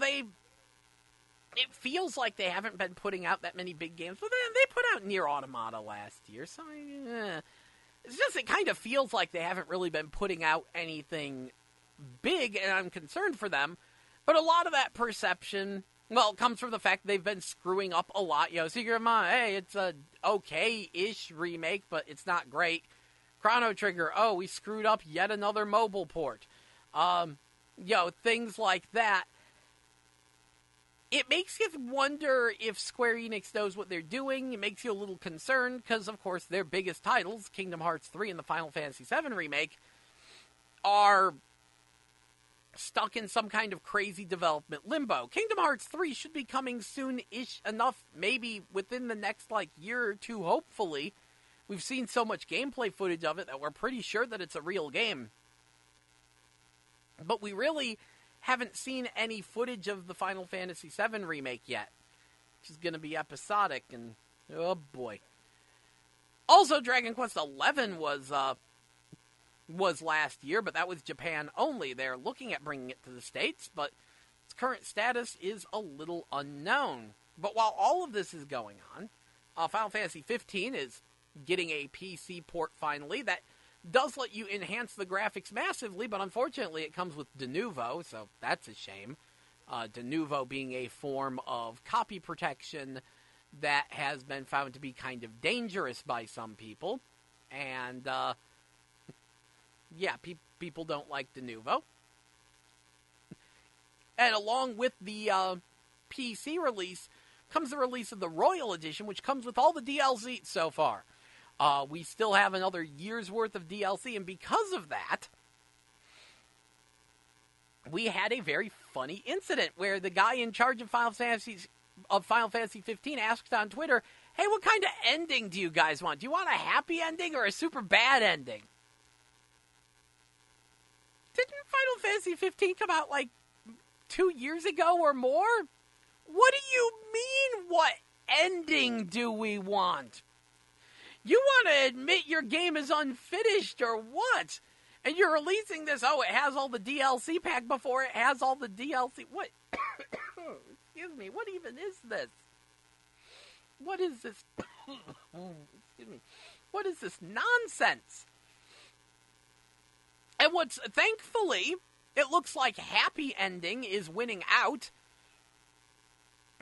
it feels like they haven't been putting out that many big games. But then they put out Nier Automata last year, so it's just, it kind of feels like they haven't really been putting out anything big, and I'm concerned for them. But a lot of that perception, well, it comes from the fact they've been screwing up a lot. You know, Secret of Mana, hey, it's a okay-ish remake, but it's not great. Chrono Trigger, oh, we screwed up yet another mobile port. Things like that. It makes you wonder if Square Enix knows what they're doing. It makes you a little concerned, because, of course, their biggest titles, Kingdom Hearts 3 and the Final Fantasy VII Remake, are stuck in some kind of crazy development limbo. Kingdom Hearts 3 should be coming soon-ish enough, maybe within the next, year or two, hopefully. We've seen so much gameplay footage of it that we're pretty sure that it's a real game. But we really haven't seen any footage of the Final Fantasy VII Remake yet, which is going to be episodic, and oh boy. Also, Dragon Quest XI was last year, but that was Japan only. They're looking at bringing it to the States, but its current status is a little unknown. But while all of this is going on, Final Fantasy 15 is getting a PC port finally. That does let you enhance the graphics massively, but unfortunately it comes with de novo, so that's a shame. De novo being a form of copy protection that has been found to be kind of dangerous by some people. And, people don't like de novo. And along with the PC release comes the release of the Royal Edition, which comes with all the DLC so far. We still have another year's worth of DLC, and because of that, we had a very funny incident where the guy in charge of Final Fantasy 15 asked on Twitter, hey, what kind of ending do you guys want? Do you want a happy ending or a super bad ending? Didn't Final Fantasy 15 come out 2 years ago or more? What do you mean, what ending do we want? You want to admit your game is unfinished or what? And you're releasing this, it has all the DLC pack before it has all the DLC. What? Excuse me, what even is this? What is this? Excuse me. What is this nonsense? And thankfully, it looks like Happy Ending is winning out.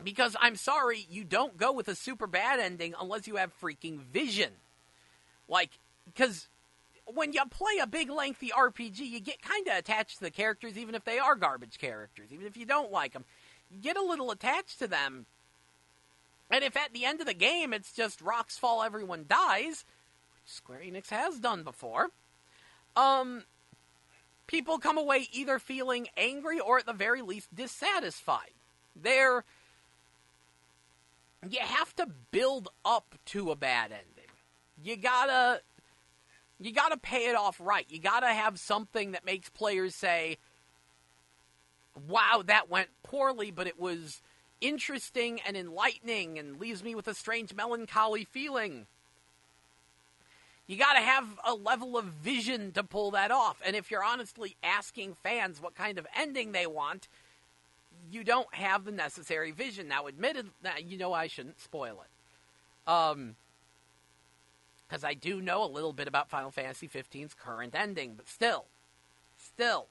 Because I'm sorry, you don't go with a super bad ending unless you have freaking vision. Because when you play a big, lengthy RPG, you get kind of attached to the characters, even if they are garbage characters. Even if you don't like them, you get a little attached to them. And if at the end of the game it's just rocks fall, everyone dies, which Square Enix has done before, people come away either feeling angry or at the very least dissatisfied. You have to build up to a bad ending. You gotta pay it off right. You gotta have something that makes players say, wow, that went poorly, but it was interesting and enlightening and leaves me with a strange melancholy feeling. You gotta have a level of vision to pull that off. And if you're honestly asking fans what kind of ending they want, you don't have the necessary vision. Now, admitted, I shouldn't spoil it. Because I do know a little bit about Final Fantasy 15's current ending, but still. So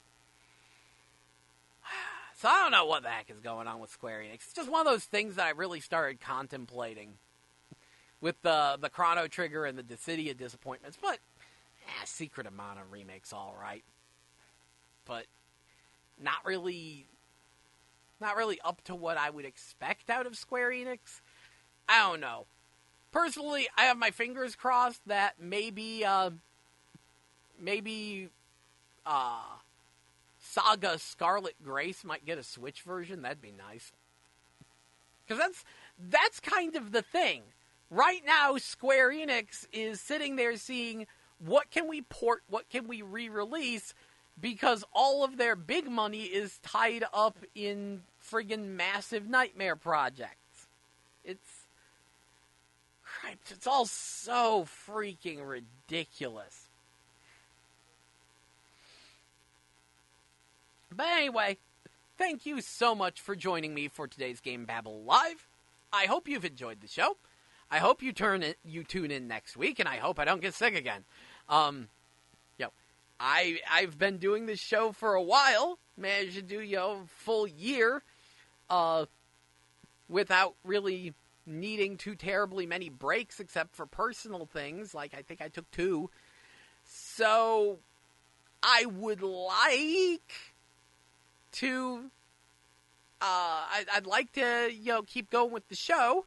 I don't know what the heck is going on with Square Enix. It's just one of those things that I really started contemplating. with the Chrono Trigger and the Dissidia disappointments, but Secret of Mana remake's all right. But not really up to what I would expect out of Square Enix. I don't know. Personally, I have my fingers crossed that maybe Saga Scarlet Grace might get a Switch version. That'd be nice. Because that's kind of the thing. Right now, Square Enix is sitting there seeing what can we port, what can we re-release, because all of their big money is tied up in friggin' massive nightmare projects. It's all so freaking ridiculous. But anyway, thank you so much for joining me for today's GameBabble Live. I hope you've enjoyed the show. I hope you tune in next week, and I hope I don't get sick again. I've been doing this show for a while, managed to do, full year, without really needing too terribly many breaks, except for personal things, like I think I took 2. So, I would like to, I'd like to, keep going with the show,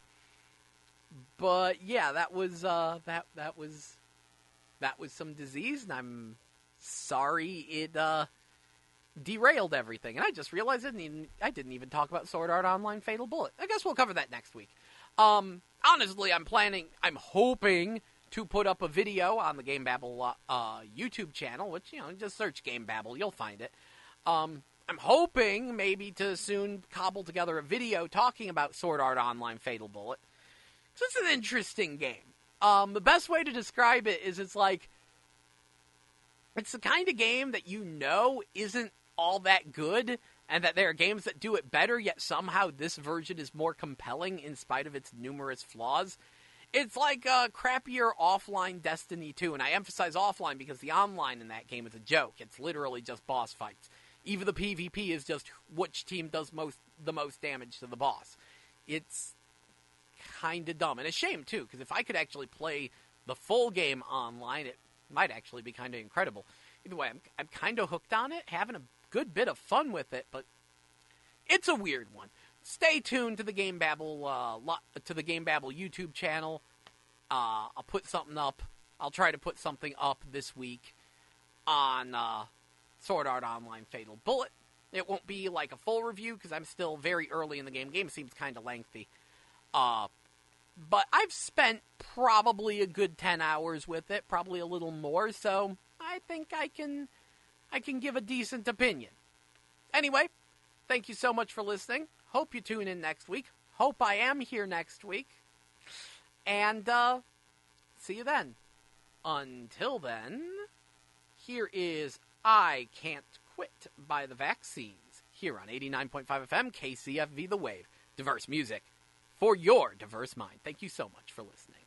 but yeah, that was some disease, and I'm sorry it, derailed everything. And I just realized I didn't even talk about Sword Art Online Fatal Bullet. I guess we'll cover that next week. Honestly, I'm hoping to put up a video on the GameBabble YouTube channel, which, just search GameBabble, you'll find it. I'm hoping maybe to soon cobble together a video talking about Sword Art Online Fatal Bullet. It's an interesting game. The best way to describe it is it's the kind of game that isn't all that good, and that there are games that do it better, yet somehow this version is more compelling in spite of its numerous flaws. It's like a crappier offline Destiny 2, and I emphasize offline because the online in that game is a joke. It's literally just boss fights. Even the PvP is just which team does the most damage to the boss. It's kind of dumb, and a shame too, because if I could actually play the full game online, it might actually be kind of incredible. Either way, I'm kind of hooked on it, having a good bit of fun with it, but it's a weird one. Stay tuned to the GameBabble YouTube channel. I'll put something up. I'll try to put something up this week on Sword Art Online Fatal Bullet. It won't be like a full review because I'm still very early in the game. Game seems kind of lengthy. But I've spent probably a good 10 hours with it, probably a little more, so I think I can give a decent opinion. Anyway, thank you so much for listening. Hope you tune in next week. Hope I am here next week. And, see you then. Until then, here is I Can't Quit by the Vaccines, here on 89.5 FM KCFV The Wave. Diverse music for your diverse mind. Thank you so much for listening.